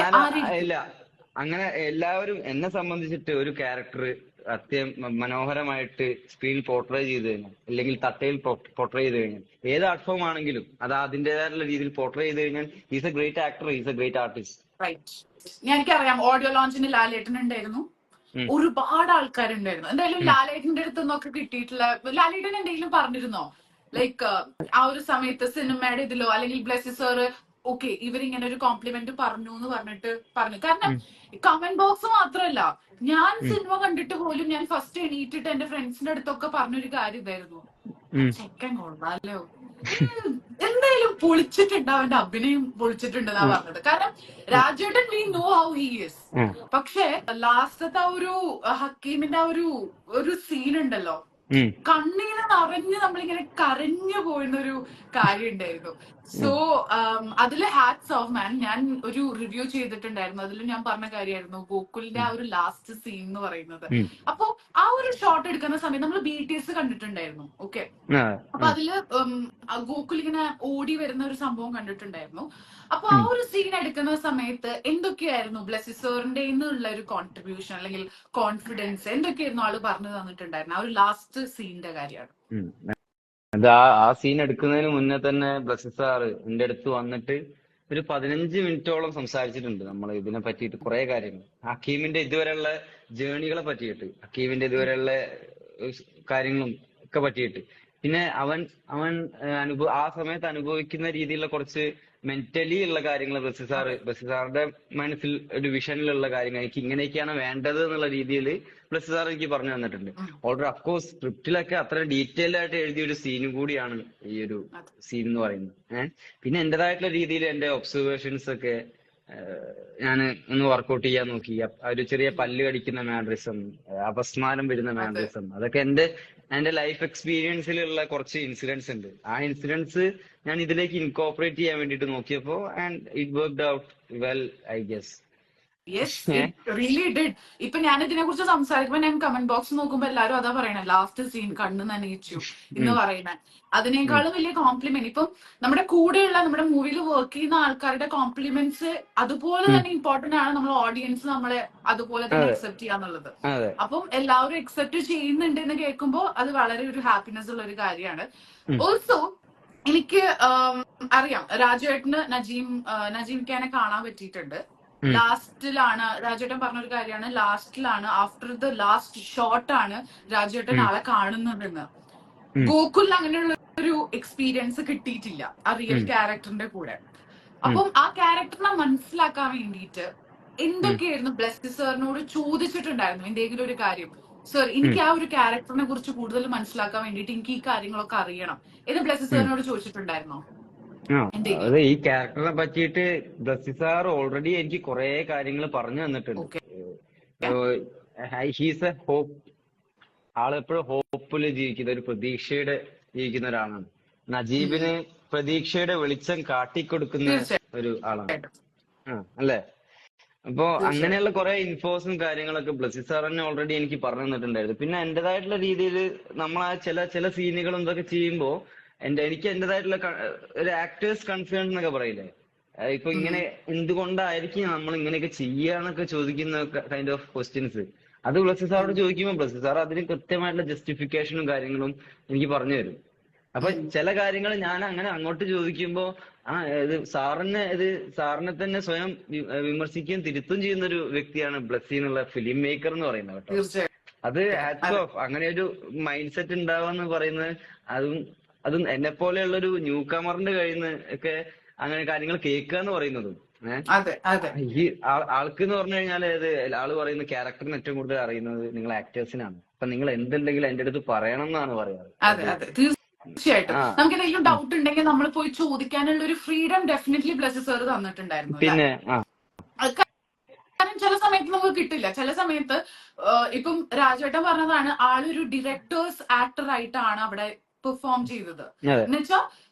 Speaker 2: ഇല്ല. അങ്ങനെ എല്ലാവരും എന്നെ സംബന്ധിച്ചിട്ട് ഒരു ക്യാരക്ടർ മനോഹരമായിട്ട് സ്ക്രീനിൽ പോർട്രേ ചെയ്ത് കഴിഞ്ഞാൽ, അല്ലെങ്കിൽ തട്ടയിൽ പോർട്രേ ചെയ്ത് കഴിഞ്ഞാൽ, ഏത് ആർട്ട് ഫോം ആണെങ്കിലും അത് അതിന്റേതായിട്ടുള്ള രീതിയിൽ പോർട്രേ ചെയ്ത് കഴിഞ്ഞാൽ is a great actor, is a great artist.
Speaker 1: Right. എനിക്കറിയാം ഓഡിയോ ലോഞ്ചിന് ലാലേട്ടൻ ഉണ്ടായിരുന്നു, ഒരുപാട് ആൾക്കാരുണ്ടായിരുന്നു. എന്തായാലും ലാലേട്ടന്റെ അടുത്ത് നിന്നൊക്കെ കിട്ടിയിട്ടുള്ള, ലാലേട്ടൻ എന്തെങ്കിലും പറഞ്ഞിരുന്നോ ലൈക്ക് ആ ഒരു സമയത്ത് സിനിമയുടെ ഇതിലോ, അല്ലെങ്കിൽ ബ്ലെസ്സി സാറ് ഓക്കെ ഇവരിങ്ങനെ ഒരു കോംപ്ലിമെന്റ് പറഞ്ഞു എന്ന് പറഞ്ഞു? കാരണം കമന്റ് ബോക്സ് മാത്രമല്ല, ഞാൻ സിനിമ കണ്ടിട്ട് പോലും ഞാൻ ഫസ്റ്റ് എണീറ്റിട്ട് എന്റെ ഫ്രണ്ട്സിന്റെ അടുത്തൊക്കെ പറഞ്ഞൊരു കാര്യം ഇതായിരുന്നു, ചെക്കൻ കൊള്ളാലോ, എന്തായാലും പൊളിച്ചിട്ടുണ്ട്, അവന്റെ അഭിനയം പൊളിച്ചിട്ടുണ്ട് എന്നാ പറഞ്ഞത്. കാരണം രാജേട്ടൻ we know how he is. പക്ഷെ ലാസ്റ്റത്തെ ആ ഒരു ഹക്കീമിന്റെ ആ ഒരു സീൻ ഉണ്ടല്ലോ, കണ്ണീര് നിറഞ്ഞ് നമ്മളിങ്ങനെ കരഞ്ഞു പോയിരുന്നൊരു കാര്യം ഉണ്ടായിരുന്നു. സോ അതില് ഹാറ്റ്സ് ഓഫ് മാൻ. ഞാൻ ഒരു റിവ്യൂ ചെയ്തിട്ടുണ്ടായിരുന്നു, അതിൽ ഞാൻ പറഞ്ഞ കാര്യമായിരുന്നു ഗോകുലിന്റെ ആ ഒരു ലാസ്റ്റ് സീൻ എന്ന് പറയുന്നത്. അപ്പൊ ആ ഒരു ഷോട്ട് എടുക്കുന്ന സമയത്ത് നമ്മൾ BTS കണ്ടിട്ടുണ്ടായിരുന്നു. ഓക്കെ, അപ്പൊ അതില് ഗോകുൽ ഇങ്ങനെ ഓടി വരുന്ന ഒരു സംഭവം കണ്ടിട്ടുണ്ടായിരുന്നു. അപ്പൊ ആ ഒരു സീൻ എടുക്കുന്ന സമയത്ത് എന്തൊക്കെയായിരുന്നു ബ്ലെസ്സി സാറിന്റെ ഉള്ള ഒരു കോൺട്രിബ്യൂഷൻ അല്ലെങ്കിൽ കോൺഫിഡൻസ്, എന്തൊക്കെയായിരുന്നു ആള് പറഞ്ഞു തന്നിട്ടുണ്ടായിരുന്നു ആ ഒരു ലാസ്റ്റ് സീനിന്റെ കാര്യമാണ്?
Speaker 2: അത് ആ സീൻ എടുക്കുന്നതിന് മുന്നേ തന്നെ ബ്ലെസ്സി സാറ് എന്റെ അടുത്ത് വന്നിട്ട് ഒരു 15 മിനിറ്റോളം സംസാരിച്ചിട്ടുണ്ട് നമ്മൾ ഇതിനെ പറ്റിയിട്ട്, കുറെ കാര്യങ്ങൾ, ഹക്കീമിന്റെ ഇതുവരെയുള്ള ജേണികളെ പറ്റിയിട്ട്, ഹക്കീമിന്റെ ഇതുവരെയുള്ള കാര്യങ്ങളും ഒക്കെ പറ്റിയിട്ട്. പിന്നെ അവൻ ആ സമയത്ത് അനുഭവിക്കുന്ന രീതിയിലുള്ള കുറച്ച് മെന്റലി ഉള്ള കാര്യങ്ങൾ ബ്ലെസ്സി സാറിന്റെ മനസ്സിൽ ഒരു വിഷനിലുള്ള കാര്യങ്ങൾ, എനിക്ക് ഇങ്ങനെയൊക്കെയാണ് വേണ്ടത് എന്നുള്ള രീതിയിൽ ബ്ലെസ്സി സാർ എനിക്ക് പറഞ്ഞു തന്നിട്ടുണ്ട്. ഓൾറെഡി അഫ്കോഴ്സ് സ്ക്രിപ്റ്റിലൊക്കെ അത്ര ഡീറ്റെയിൽഡ് ആയിട്ട് എഴുതിയ ഒരു സീനും കൂടിയാണ് ഈ ഒരു സീൻ എന്ന് പറയുന്നത്. പിന്നെ എന്റേതായിട്ടുള്ള രീതിയിൽ എന്റെ ഒബ്സർവേഷൻസ് ഒക്കെ ഞാൻ ഒന്ന് വർക്ക്ഔട്ട് ചെയ്യാൻ നോക്കി. ഒരു ചെറിയ പല്ല് കടിക്കുന്ന മാനറിസം, അപസ്മാരം വരുന്ന മാനറിസം, അതൊക്കെ എന്റെ ലൈഫ് എക്സ്പീരിയൻസിലുള്ള കുറച്ച് ഇൻസിഡൻസ് ഉണ്ട്. ആ ഇൻസിഡൻസ് ഞാൻ ഇതിലേക്ക് ഇൻകോർപ്പറേറ്റ് ചെയ്യാൻ വേണ്ടിട്ട് നോക്കിയപ്പോ and it worked out well, I guess.
Speaker 1: ഇപ്പൊ ഞാൻ ഇതിനെ കുറിച്ച് സംസാരിക്കുമ്പോ ഞാൻ കമന്റ് ബോക്സ് നോക്കുമ്പോ എല്ലാരും അതാ പറയണേ, ലാസ്റ്റ് സീൻ കണ്ണ് നനയിച്ചു എന്ന് പറയണേ. അതിനേക്കാളും വലിയ കോംപ്ലിമെന്റ് ഇപ്പം നമ്മുടെ കൂടെയുള്ള നമ്മുടെ മൂവിയിൽ വർക്ക് ചെയ്യുന്ന ആൾക്കാരുടെ കോംപ്ലിമെന്റ്സ് അതുപോലെ തന്നെ ഇമ്പോർട്ടന്റ് ആണ്. നമ്മൾ ഓഡിയൻസ് നമ്മളെ അതുപോലെ തന്നെ അക്സെപ്റ്റ് ചെയ്യാന്നുള്ളത്. അപ്പം എല്ലാവരും അക്സെപ്റ്റ് ചെയ്യുന്നുണ്ട് എന്ന് കേൾക്കുമ്പോൾ അത് വളരെ ഒരു ഹാപ്പിനെസ് ഉള്ള ഒരു കാര്യമാണ്. ഓൾസോ എനിക്ക് അറിയാം രാജുവേട്ടന് നജീം ഖാനെ കാണാൻ പറ്റിയിട്ടുണ്ട്. ലാസ്റ്റിലാണ് രാജേട്ടൻ പറഞ്ഞൊരു കാര്യമാണ്, ലാസ്റ്റിലാണ് ആഫ്റ്റർ ദ ലാസ്റ്റ് ഷോട്ടാണ് രാജേട്ടൻ ആളെ കാണുന്നതെന്ന്. ഗോകുലിന് അങ്ങനെയുള്ള ഒരു എക്സ്പീരിയൻസ് കിട്ടിയിട്ടില്ല ആ റിയൽ ക്യാരക്ടറിന്റെ കൂടെ. അപ്പം ആ ക്യാരക്ടറിനെ മനസ്സിലാക്കാൻ വേണ്ടിയിട്ട് എന്തൊക്കെയായിരുന്നു ബ്ലെസ്സി സാറിനോട് ചോദിച്ചിട്ടുണ്ടായിരുന്നു എന്തെങ്കിലും ഒരു കാര്യം? സർ, എനിക്ക് ആ ഒരു ക്യാരക്ടറിനെ കുറിച്ച് കൂടുതൽ മനസ്സിലാക്കാൻ വേണ്ടിയിട്ട് എനിക്ക് ഈ കാര്യങ്ങളൊക്കെ അറിയണം എന്ന് ബ്ലെസ്സി സാറിനോട് ചോദിച്ചിട്ടുണ്ടായിരുന്നോ?
Speaker 2: അത് ഈ ക്യാരക്ടറിനെ പറ്റിയിട്ട് ബ്ലെസ്സി സാർ ഓൾറെഡി എനിക്ക് കുറെ കാര്യങ്ങൾ പറഞ്ഞു തന്നിട്ടുണ്ട്. ഹീസ് എ ഹോപ്പ്, ആളെപ്പോഴും ഹോപ്പില് ജീവിക്കുന്ന, ഒരു പ്രതീക്ഷയുടെ ജീവിക്കുന്ന ഒരാളാണ്. നജീബിന് പ്രതീക്ഷയുടെ വെളിച്ചം കാട്ടിക്കൊടുക്കുന്ന ഒരു ആളാണ്, അല്ലേ? അപ്പൊ അങ്ങനെയുള്ള കുറെ ഇൻഫോസും കാര്യങ്ങളൊക്കെ ബ്ലെസ്സി സാർ തന്നെ ഓൾറെഡി എനിക്ക് പറഞ്ഞു തന്നിട്ടുണ്ടായിരുന്നു. പിന്നെ എന്റേതായിട്ടുള്ള രീതിയിൽ നമ്മൾ ആ ചില സീനുകളും ഇതൊക്കെ ചെയ്യുമ്പോ എനിക്ക് എന്റേതായിട്ടുള്ള ഒരു ആക്ടേഴ്സ് കൺഫ്യൂഷൻ എന്നൊക്കെ പറയില്ലേ, ഇപ്പൊ ഇങ്ങനെ എന്തുകൊണ്ടായിരിക്കും നമ്മൾ ഇങ്ങനെയൊക്കെ ചെയ്യാന്നൊക്കെ ചോദിക്കുന്ന കൈൻഡ് ഓഫ് ക്വസ്റ്റ്യൻസ്, അത് ബ്ലെസ്സി സാറോട് ചോദിക്കുമ്പോൾ ബ്ലെസ്സി സാർ അതിന് കൃത്യമായിട്ടുള്ള ജസ്റ്റിഫിക്കേഷനും കാര്യങ്ങളും എനിക്ക് പറഞ്ഞു തരും. അപ്പൊ ചില കാര്യങ്ങൾ ഞാൻ അങ്ങനെ അങ്ങോട്ട് ചോദിക്കുമ്പോ ഇത് സാറിനെ തന്നെ സ്വയം വിമർശിക്കുകയും തിരുത്തുകയും ചെയ്യുന്ന ഒരു വ്യക്തിയാണ് ബ്ലെസ്സി എന്നുള്ള ഫിലിം മേക്കർ എന്ന് പറയുന്നത് കേട്ടോ. അത് ഹാറ്റ്സ് ഓഫ്. അങ്ങനെ ഒരു മൈൻഡ് സെറ്റ് ഉണ്ടാവാന്ന് പറയുന്നത് അതും എന്നെ പോലെയുള്ള ഒരു ന്യൂ കമറിന്റെ കയ്യിൽ നിന്ന് ഒക്കെ അങ്ങനെ കാര്യങ്ങൾ കേൾക്കുക എന്ന് പറയുന്നതും ഈ ആൾക്ക് എന്ന് പറഞ്ഞു കഴിഞ്ഞാൽ ആള് പറയുന്ന ക്യാരക്ടറിന് ഏറ്റവും കൂടുതൽ അറിയുന്നത് നിങ്ങൾ ആക്ടേഴ്സിനാണ്. അപ്പൊ നിങ്ങൾ എന്തുണ്ടെങ്കിലും എന്റെ അടുത്ത് പറയണം എന്നാണ് പറയാറ്.
Speaker 1: തീർച്ചയായിട്ടും നമുക്ക് എന്തെങ്കിലും ഡൗട്ട് ഉണ്ടെങ്കിൽ നമ്മൾ പോയി ചോദിക്കാനുള്ള ഒരു ഫ്രീഡം ഡെഫിനറ്റ്ലി ബ്ലെസ്സി സാർ തന്നിട്ടുണ്ടായിരുന്നു.
Speaker 2: പിന്നെ
Speaker 1: കാരണം ചില സമയത്ത് നമുക്ക് കിട്ടില്ല. ചില സമയത്ത് ഇപ്പം രാജേട്ടൻ പറഞ്ഞതാണ് ആളൊരു ഡയറക്ടേഴ്സ് ആക്ടർ ആയിട്ടാണ് അവിടെ പെർഫോം ചെയ്തത്. എന്നുവെച്ചാൽ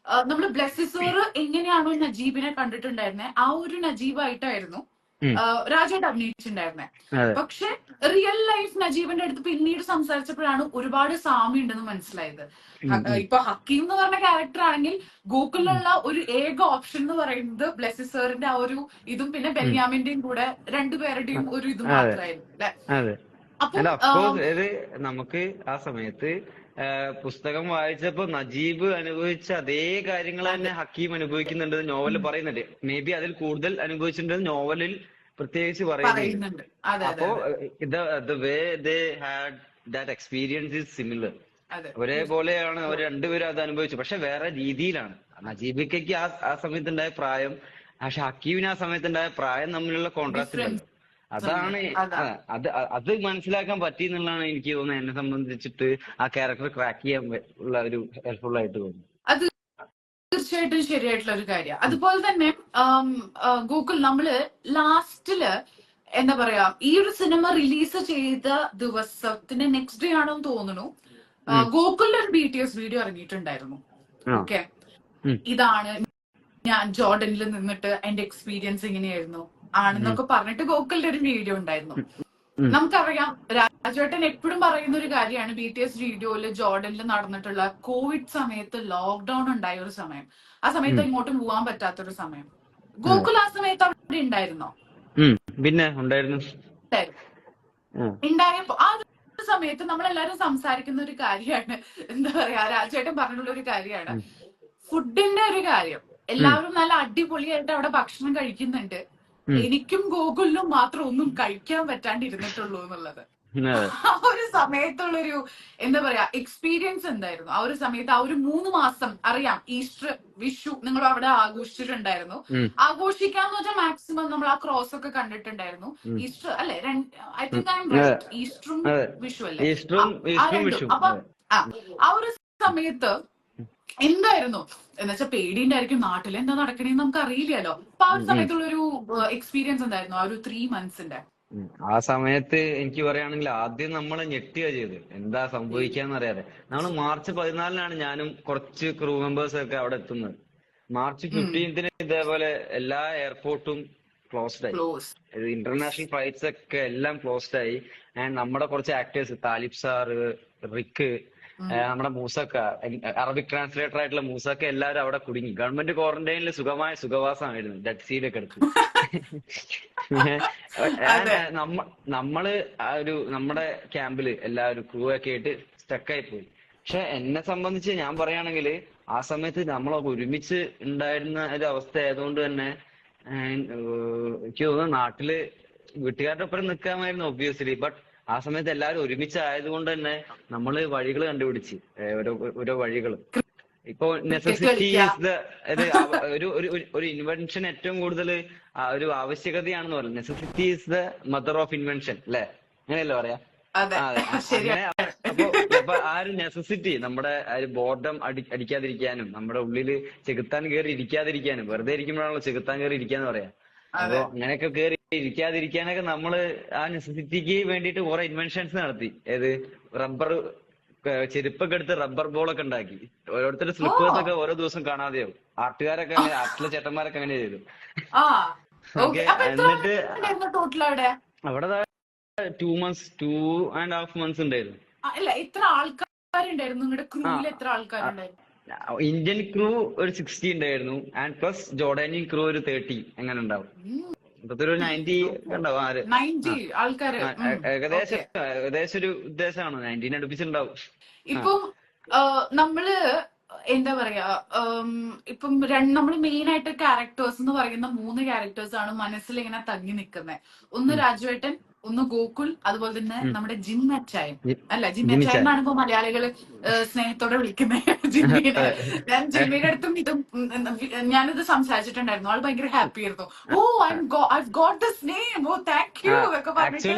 Speaker 1: നമ്മൾ ബ്ലെസ്സി സാർ എങ്ങനെയാണോ നജീബിനെ കണ്ടിട്ടുണ്ടായിരുന്നത് ആ ഒരു നജീബായിട്ടായിരുന്നു രാജേട്ടൻ അഭിനയിച്ചിട്ടുണ്ടായിരുന്നത്. പക്ഷെ റിയൽ ലൈഫ് നജീബിന്റെ അടുത്ത് പിന്നീട് സംസാരിച്ചപ്പോഴാണ് ഒരുപാട് സാമ്യം ഉണ്ടെന്ന് മനസ്സിലായത്. ഇപ്പൊ ഹക്കീം എന്ന് പറഞ്ഞ ക്യാരക്ടർ ആണെങ്കിൽ ഗൂഗിളിലുള്ള ഒരു ഏക ഓപ്ഷൻ എന്ന് പറയുന്നത് ബ്ലെസ്സി സാറിന്റെ ആ ഒരു ഇതും പിന്നെ ബെന്യാമിന്റെയും കൂടെ രണ്ടുപേരുടെയും ഒരു ഇത് മാത്രമായിരുന്നു അല്ലെ. അപ്പം
Speaker 2: അല്ല അഫ്കോഴ്സ് ഇത് നമുക്ക് ആ സമയത്ത് പുസ്തകം വായിച്ചപ്പോ നജീബ് അനുഭവിച്ച അതേ കാര്യങ്ങൾ
Speaker 1: അതെ
Speaker 2: തന്നെ ഹക്കീം അനുഭവിക്കുന്നുണ്ട് നോവലിൽ
Speaker 1: ഉം,
Speaker 2: പറയുന്നുണ്ട്. മേ ബി അതിൽ കൂടുതൽ അനുഭവിച്ചിട്ടുണ്ട് നോവലിൽ പ്രത്യേകിച്ച് പറയുന്നുണ്ട്.
Speaker 1: പറയുന്നുണ്ട്. അതെ അതെ
Speaker 2: അപ്പോ
Speaker 1: അതെ
Speaker 2: the way they had that experience is similar.
Speaker 1: അതെ
Speaker 2: ഒരേപോലെയാണ് അവർ രണ്ടുപേരും അത് അനുഭവിച്ചു, പക്ഷെ വേറെ രീതിയിലാണ്. നജീബിക്കയ്ക്ക് ആ സമയത്തുണ്ടായ പ്രായം, പക്ഷെ ഹക്കീമിന് ആ സമയത്തുണ്ടായ പ്രായം തമ്മിലുള്ള കോൺട്രാസ്റ്റ് ഉണ്ടല്ലോ.
Speaker 1: ഡിഫറൻസ് ഉണ്ട്.
Speaker 2: അതാണ്
Speaker 1: അതാ
Speaker 2: അത് മനസ്സിലാക്കാൻ പറ്റി എന്നുള്ളതാണ് എനിക്ക് തോന്നുന്നത്. എന്നെ സംബന്ധിച്ചിട്ട് ആ ക്യാരക്ടർ ക്രാക്ക് ചെയ്യാൻ ഉള്ള ഒരു ഹെൽപ്ഫുൾ ആയിട്ട് തോന്നുന്നു.
Speaker 1: അത് തീർച്ചയായിട്ടും ശരിയായിട്ടുള്ള ഒരു കാര്യമാണ്.
Speaker 2: ഉം.
Speaker 1: അതുപോലെ തന്നെ ഗോകുൽ, നമ്മള് ലാസ്റ്റില് എന്താ പറയാ, ഈ ഒരു സിനിമ റിലീസ് ചെയ്ത ദിവസത്തിന് നെക്സ്റ്റ് ഡേ ആണെന്ന് തോന്നുന്നു,
Speaker 2: ഉം.
Speaker 1: ഗോകുലിന്റെ ഒരു BTS വീഡിയോ ഇറങ്ങിയിട്ടുണ്ടായിരുന്നു.
Speaker 2: ആ.
Speaker 1: ഓക്കെ,
Speaker 2: ഉം.
Speaker 1: ഇതാണ് ഞാൻ ജോർഡനിൽ നിന്നിട്ട് എന്റെ എക്സ്പീരിയൻസ് ഇങ്ങനെയായിരുന്നു ആണെന്നൊക്കെ പറഞ്ഞിട്ട് ഗോകുലിന്റെ ഒരു വീഡിയോ ഉണ്ടായിരുന്നു.
Speaker 2: ഉം.
Speaker 1: നമുക്കറിയാം, രാജേട്ടൻ എപ്പോഴും പറയുന്ന ഒരു കാര്യമാണ് BTS വീഡിയോയില് ജോർഡനിൽ നടന്നിട്ടുള്ള കോവിഡ് സമയത്ത് ലോക്ക്ഡൌൺ ഉണ്ടായ ഒരു സമയം. ആ സമയത്ത് ഇങ്ങോട്ടും പോവാൻ പറ്റാത്തൊരു സമയം. ഗോകുൽ ആ സമയത്ത് അവിടെ ഉണ്ടായിരുന്നോ?
Speaker 2: പിന്നെ ഉണ്ടായിരുന്നു.
Speaker 1: ഉണ്ടായപ്പോ ആ ഒരു സമയത്ത് നമ്മളെല്ലാരും സംസാരിക്കുന്ന ഒരു കാര്യമാണ്, എന്താ പറയാ, രാജേട്ടൻ പറഞ്ഞിട്ടുള്ള ഒരു കാര്യമാണ് ഫുഡിന്റെ ഒരു കാര്യം. എല്ലാവരും നല്ല അടിപൊളിയായിട്ട് അവിടെ ഭക്ഷണം കഴിക്കുന്നുണ്ട്, എനിക്കും ഗോകുലിനും മാത്രം ഒന്നും കഴിക്കാൻ പറ്റാണ്ടിരുന്നിട്ടുള്ളൂ എന്നുള്ളത്. ആ ഒരു സമയത്തുള്ളൊരു എന്താ പറയാ എക്സ്പീരിയൻസ് എന്തായിരുന്നു ആ ഒരു സമയത്ത്? ആ ഒരു 3 മാസം അറിയാം, ഈസ്റ്റർ വിഷു നിങ്ങൾ അവിടെ ആഘോഷിച്ചിട്ടുണ്ടായിരുന്നു. ആഘോഷിക്കാന്ന് വെച്ചാൽ മാക്സിമം നമ്മൾ ആ ക്രോസ് ഒക്കെ കണ്ടിട്ടുണ്ടായിരുന്നു. ഈസ്റ്റർ അല്ലെ? I think I am right, ഈസ്റ്ററും വിഷു അല്ലേ? ആ രണ്ടും. അപ്പൊ ആ ഒരു സമയത്ത് എന്തായിരുന്നു എന്ന് വെച്ചാൽ പേടിയുണ്ടായിരിക്കും, നാട്ടിൽ എന്താ നടക്കണേന്ന് നമുക്ക് അറിയില്ലല്ലോ. അപ്പൊ ആ ഒരു സമയത്തുള്ളൊരു എക്സ്പീരിയൻസ് എന്തായിരുന്നു ആ ഒരു 3 മന്ത്സിന്റെ?
Speaker 2: ആ സമയത്ത് എനിക്ക് പറയുകയാണെങ്കിൽ ആദ്യം നമ്മൾ ഞെട്ടുക ചെയ്ത് എന്താ സംഭവിക്കാന്ന് അറിയാതെ. നമ്മൾ മാർച്ച് 14-നാണ് ഞാനും കുറച്ച് ക്രൂ മെമ്പേഴ്സ് ഒക്കെ അവിടെ എത്തുന്നത്. മാർച്ച് 15-ന് ഇതേപോലെ എല്ലാ എയർപോർട്ടും ക്ലോസ്ഡ് ആയി. ഇന്റർനാഷണൽ ഫ്ലൈറ്റ്സ് ഒക്കെ എല്ലാം ക്ലോസ്ഡ് ആയി. ആൻഡ് നമ്മുടെ കുറച്ച് ആക്ടേഴ്സ്, താലിബ് സാറ്, റിക്ക്, നമ്മുടെ മൂസക്ക, അറബിക് ട്രാൻസ്ലേറ്റർ ആയിട്ടുള്ള മൂസക്ക, എല്ലാവരും അവിടെ കുടുങ്ങി. ഗവൺമെന്റ് ക്വാറന്റൈനിൽ സുഖമായ സുഖവാസമായിരുന്നു ഡെഡ് സീലൊക്കെ എടുത്ത്. നമ്മള് ആ ഒരു നമ്മുടെ ക്യാമ്പില് എല്ലാവരും ക്രൂ ഒക്കെ ആയിട്ട് സ്റ്റക്കായി പോയി. പക്ഷെ എന്നെ സംബന്ധിച്ച് ഞാൻ പറയുകയാണെങ്കിൽ ആ സമയത്ത് നമ്മളൊക്കെ ഒരുമിച്ച് ഉണ്ടായിരുന്ന ഒരു അവസ്ഥ ആയതുകൊണ്ട് തന്നെ എനിക്ക് തോന്നുന്നു നാട്ടില് വീട്ടുകാരുടെ ഒപ്പം നിൽക്കാമായിരുന്നു ഒബ്വിയസ്ലി. ബട്ട് ആ സമയത്ത് എല്ലാവരും ഒരുമിച്ചായതുകൊണ്ട് തന്നെ നമ്മള് വഴികൾ കണ്ടുപിടിച്ച് ഓരോ വഴികൾ. ഇപ്പോ നെസസിറ്റി ഈസ് ദ ഒരു ഇൻവെൻഷൻ ഏറ്റവും കൂടുതൽ ഒരു ആവശ്യകതയാണെന്ന് പറയുന്നത്. Necessity is the mother of invention അല്ലെ? അങ്ങനെയല്ലേ പറയാ? അങ്ങനെ അപ്പൊ ആ ഒരു നെസസിറ്റി നമ്മുടെ ബോർഡം അടിക്കാതിരിക്കാനും നമ്മുടെ ഉള്ളില് ചെകുത്താൻ കയറി ഇരിക്കാതിരിക്കാനും, വെറുതെ ഇരിക്കുമ്പോഴാണല്ലോ ചെകുത്താൻ കയറി ഇരിക്കാന്ന് പറയാ. അപ്പൊ അങ്ങനെയൊക്കെ കയറി ഇരിക്കാതിരിക്കാനൊക്കെ നമ്മള് ആ നെസസിറ്റിക്ക് വേണ്ടിയിട്ട് കുറെ ഇൻവെൻഷൻസ് നടത്തി. ഏത് റബ്ബർ ചെരുപ്പൊക്കെ എടുത്ത് റബ്ബർ ബോളൊക്കെ ഉണ്ടാക്കി. ഓരോരുത്തരുടെ സ്ലിപ്പേഴ്സ് ഒക്കെ ഓരോ ദിവസം കാണാതെയാവും. ആർട്ടുകാരൊക്കെ അങ്ങനെ, ആർട്ടിലെ ചേട്ടന്മാരൊക്കെ അങ്ങനെ ചെയ്തു. എന്നിട്ട് അവിടെ 2.5 months ഉണ്ടായിരുന്നു.
Speaker 1: എത്ര ആൾക്കാരുണ്ടായിരുന്നു നിങ്ങളുടെ ക്രൂവിൽ? എത്ര ആൾക്കാരുണ്ടായിരുന്നു?
Speaker 2: ഇന്ത്യൻ ക്രൂ ഒരു 60 ഉണ്ടായിരുന്നു. ആൻഡ് പ്ലസ് ജോർഡാനിയൻ ക്രൂ ഒരു 30 എങ്ങനെ ഉണ്ടാവും. ഒരു 90 ഉണ്ടാവും. ഏകദേശം ഒരു ഉദ്ദേശമാണ് 90 അടുപ്പിച്ചുണ്ടാവും.
Speaker 1: ഇപ്പം നമ്മള് എന്താ പറയാ, ഇപ്പം നമ്മൾ മെയിൻ ആയിട്ട് ക്യാരക്ടേഴ്സ് എന്ന് പറയുന്ന 3 ക്യാരക്ടേഴ്സ് ആണ് മനസ്സിൽ ഇങ്ങനെ തങ്ങി നിൽക്കുന്നത്. ഒന്ന് രാജുവേട്ടൻ, ഒന്ന് ഗോകുൽ, അതുപോലെ തന്നെ നമ്മുടെ ജിമ്മച്ചായൻ. അല്ല, ജിമ്മച്ചായൻ എന്നാണ് ഇപ്പൊ മലയാളികള് സ്നേഹത്തോടെ വിളിക്കുന്നത് ജിമ്മിനെ. ഞാൻ ജിമ്മിയുടെ അടുത്തും ഇതും ഞാനിത് സംസാരിച്ചിട്ടുണ്ടായിരുന്നു. ആൾ ഭയങ്കര ഹാപ്പി ആയിരുന്നു. ഓ I've got this name, oh thank you എന്നൊക്കെ പറഞ്ഞിട്ട്.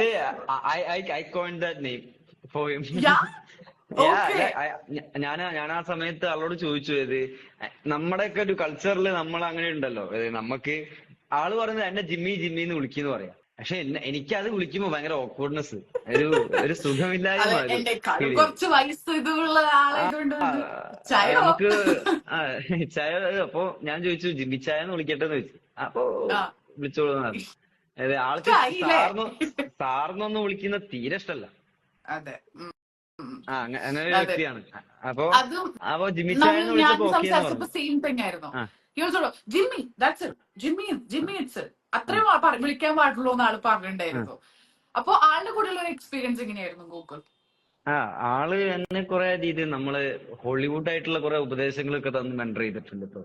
Speaker 2: ഞാൻ ആ സമയത്ത് ആളോട് ചോദിച്ചു, നമ്മുടെയൊക്കെ ഒരു കൾച്ചറിൽ നമ്മൾ അങ്ങനെ ഉണ്ടല്ലോ, നമുക്ക് ആള് പറയുന്നത് എന്നെ ജിമ്മി ജിമ്മിന്ന് വിളിക്കുന്നു പറയാം. പക്ഷെ എനിക്കത് വിളിക്കുമ്പോ ഭയങ്കര ഓക്വേർഡ്നെസ്, ഒരു സുഖമില്ലായ്മ. നമുക്ക് ചായ. അപ്പൊ ഞാൻ ചോദിച്ചു ജിമ്മി ചായ എന്ന് വിളിക്കട്ടെ എന്ന് ചോദിച്ചു. അപ്പൊ വിളിച്ചോളൂ. ആൾക്ക് സാറിനൊന്നും വിളിക്കുന്ന തീരെ ഇഷ്ടമല്ല. അങ്ങനെ ഒരു വ്യക്തിയാണ്. അപ്പൊ ജിമ്മി ചായ എന്ന് വിളിച്ചപ്പോ
Speaker 1: സെയിം തിങ് ആയിരുന്നു. ജിമ്മി, ജിമ്മി ഇറ്റ്സ് അത്രയും വിളിക്കാൻ പാടുള്ളൂ എന്ന് ആള് പറഞ്ഞിട്ടുണ്ടായിരുന്നു. അപ്പൊ ആളുടെ കൂടെയുള്ള ഒരു എക്സ്പീരിയൻസ് എങ്ങനെയായിരുന്നു ഗോകുൽ?
Speaker 2: ആ ആള് എന്നെ കുറെ രീതിയിൽ നമ്മള് ഹോളിവുഡ് ആയിട്ടുള്ള കുറെ ഉപദേശങ്ങളൊക്കെ തന്ന് മെന്റർ ചെയ്തിട്ടുണ്ട് ഇപ്പൊ.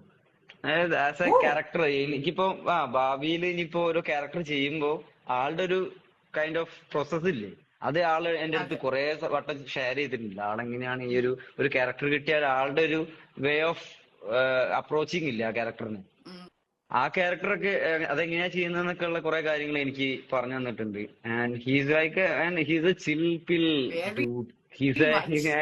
Speaker 2: അതായത് ആസ് എ
Speaker 1: ഓ
Speaker 2: ക്യാരക്ടർ എനിക്കിപ്പോ ഭാവിയിൽ ഇനിയിപ്പോ ഓരോ ക്യാരക്ടർ ചെയ്യുമ്പോ ആളുടെ ഒരു കൈൻഡ് ഓഫ് പ്രോസസ് ഇല്ലേ, അത് ആള് എന്റെ അടുത്ത്
Speaker 1: അതെ.
Speaker 2: കുറെ വട്ടം ഷെയർ ചെയ്തിട്ടുണ്ട്. ആളെങ്ങനെയാണ് ഈ ഒരു ക്യാരക്ടർ കിട്ടിയാൽ ആളുടെ ഒരു വേ ഓഫ് അപ്രോച്ചിങ് ഇല്ല ആ ക്യാരക്ടറിന്.
Speaker 1: ഉം.
Speaker 2: ആ ക്യാരക്ടറൊക്കെ അതെങ്ങനെയാ ചെയ്യുന്നതെന്നൊക്കെ ഉള്ള കുറെ കാര്യങ്ങൾ എനിക്ക് പറഞ്ഞു തന്നിട്ടുണ്ട്. And he's like and he's A chill pill
Speaker 1: very
Speaker 2: dude. He's
Speaker 1: much.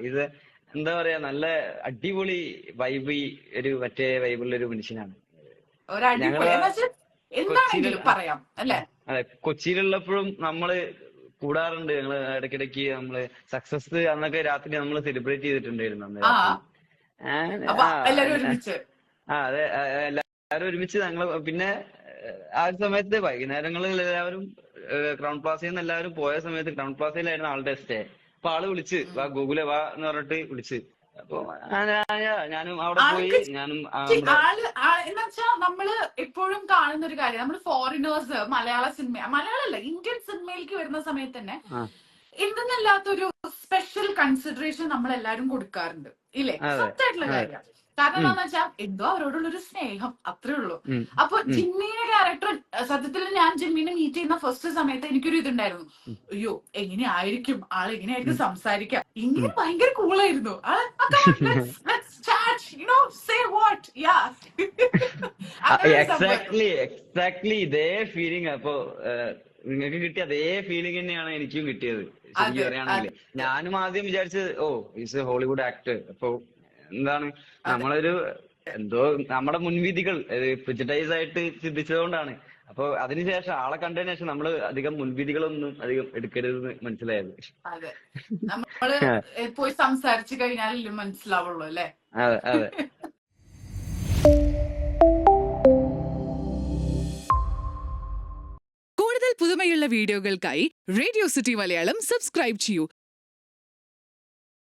Speaker 2: ഇത് എന്താ പറയാ, നല്ല അടിപൊളി വൈബ്, ഒരു മറ്റേ വൈബുള്ള ഒരു മനുഷ്യനാണ്.
Speaker 1: ഒരു അടിപൊളി
Speaker 2: ഞങ്ങള്
Speaker 1: എന്ന് വെച്ചാൽ
Speaker 2: കൊച്ചിയിൽ
Speaker 1: എന്താണെങ്കിലും പറയാം അല്ലെ?
Speaker 2: അതെ, കൊച്ചിയിലുള്ളപ്പോഴും നമ്മള് കൂടാറുണ്ട്. ഞങ്ങള് ഇടയ്ക്കിടയ്ക്ക് നമ്മള് സക്സസ് അന്നൊക്കെ രാത്രി നമ്മൾ സെലിബ്രേറ്റ് ചെയ്തിട്ടുണ്ടായിരുന്നു അന്ന്
Speaker 1: ആ
Speaker 2: രാത്രി. ആൻഡ്
Speaker 1: അപ്പൊ എല്ലാരും ഒരുമിച്ച്.
Speaker 2: അതെ, എല്ലാവരും ഒരുമിച്ച് ഞങ്ങള് പിന്നെ ആ ഒരു സമയത്ത് വൈകുന്നേരങ്ങളിൽ എല്ലാവരും ക്രൗൺ പ്ലാസയിൽ നിന്ന് എല്ലാവരും പോയ സമയത്ത് ക്രൗൺ പ്ലാസയിലായിരുന്നു ആളുടെ സ്റ്റേ. അപ്പൊ ആള് വിളിച്ച് വാ ഗൂഗിളെ വാ എന്ന് പറഞ്ഞിട്ട് വിളിച്ച്. അപ്പൊ ഞാനും അവിടെ പോയി.
Speaker 1: ആൾക്ക്
Speaker 2: ഞാനും
Speaker 1: ചി-
Speaker 2: നമ്മുടെ
Speaker 1: എന്ന് വെച്ചാൽ നമ്മള് എപ്പോഴും കാണുന്ന ഒരു കാര്യം, നമ്മള് ഫോറിനേഴ്സ് മലയാള സിനിമ, മലയാളമല്ല ഇന്ത്യൻ സിനിമയിലേക്ക് വരുന്ന സമയത്ത് തന്നെ
Speaker 2: ആ
Speaker 1: എന്തെന്നില്ലാത്തൊരു സ്പെഷ്യൽ കൺസിഡറേഷൻ നമ്മൾ എല്ലാരും കൊടുക്കാറുണ്ട് ഇല്ലേ?
Speaker 2: അതെ
Speaker 1: സത്യമായിട്ടുള്ള
Speaker 2: അതെ
Speaker 1: കാര്യം. കാരണം
Speaker 2: ഉം
Speaker 1: എന്താന്ന് വെച്ചാൽ എന്തോ അവരോടുള്ള ഒരു സ്നേഹം, അത്രേ ഉള്ളൂ.
Speaker 2: ഉം
Speaker 1: അപ്പൊ
Speaker 2: ഉം
Speaker 1: ജിമ്മിയുടെ ക്യാരക്ടർ, സത്യത്തിൽ ഞാൻ ജിമ്മിനെ മീറ്റ് ചെയ്യുന്ന ഫസ്റ്റ് സമയത്ത് എനിക്കൊരു ഇതുണ്ടായിരുന്നു.
Speaker 2: ഉം
Speaker 1: അയ്യോ എങ്ങനെയായിരിക്കും ആൾ, എങ്ങനെയായിരിക്കും
Speaker 2: ഉം
Speaker 1: സംസാരിക്കുക,
Speaker 2: ഉം.
Speaker 1: ഇങ്ങനെ ഭയങ്കര കൂളായിരുന്നു. അങ്ങനെ ഒരു സംഭവമായിരുന്നു.
Speaker 2: എക്സാക്ട്ലി ഇതേ ഫീലിംഗ്. അപ്പൊ നിങ്ങൾക്ക് കിട്ടിയ അതേ ഫീലിംഗ് തന്നെയാണ് എനിക്കും കിട്ടിയത്. ശരിക്കും
Speaker 1: അതെ
Speaker 2: പറയുകയാണെങ്കിൽ
Speaker 1: അതെ
Speaker 2: ഞാനും ആദ്യം വിചാരിച്ചത് ഈസ് എ ഹോളിവുഡ് ആക്ടർ. അപ്പൊ എന്താണ്
Speaker 1: അതെ.
Speaker 2: നമ്മളൊരു എന്തോ നമ്മുടെ മുൻവിധികൾ പ്രിജുഡൈസ് ആയിട്ട് ചിന്തിച്ചതുകൊണ്ടാണ്. അപ്പൊ അതിനുശേഷം ആളെ കണ്ടതിന് ശേഷം നമ്മൾ അധികം മുൻവിധികളൊന്നും അധികം എടുക്കരുതെന്ന് മനസ്സിലായത്.
Speaker 1: അതെ നമ്മള് പോയി സംസാരിച്ചു കഴിഞ്ഞാലല്ലേ മനസ്സിലാവുള്ളൂ അല്ലെ?
Speaker 2: അതെ അതെ.
Speaker 3: കൂടുതൽ പുതുമയുള്ള വീഡിയോകൾക്കായി റേഡിയോ സിറ്റി മലയാളം സബ്സ്ക്രൈബ് ചെയ്യൂ.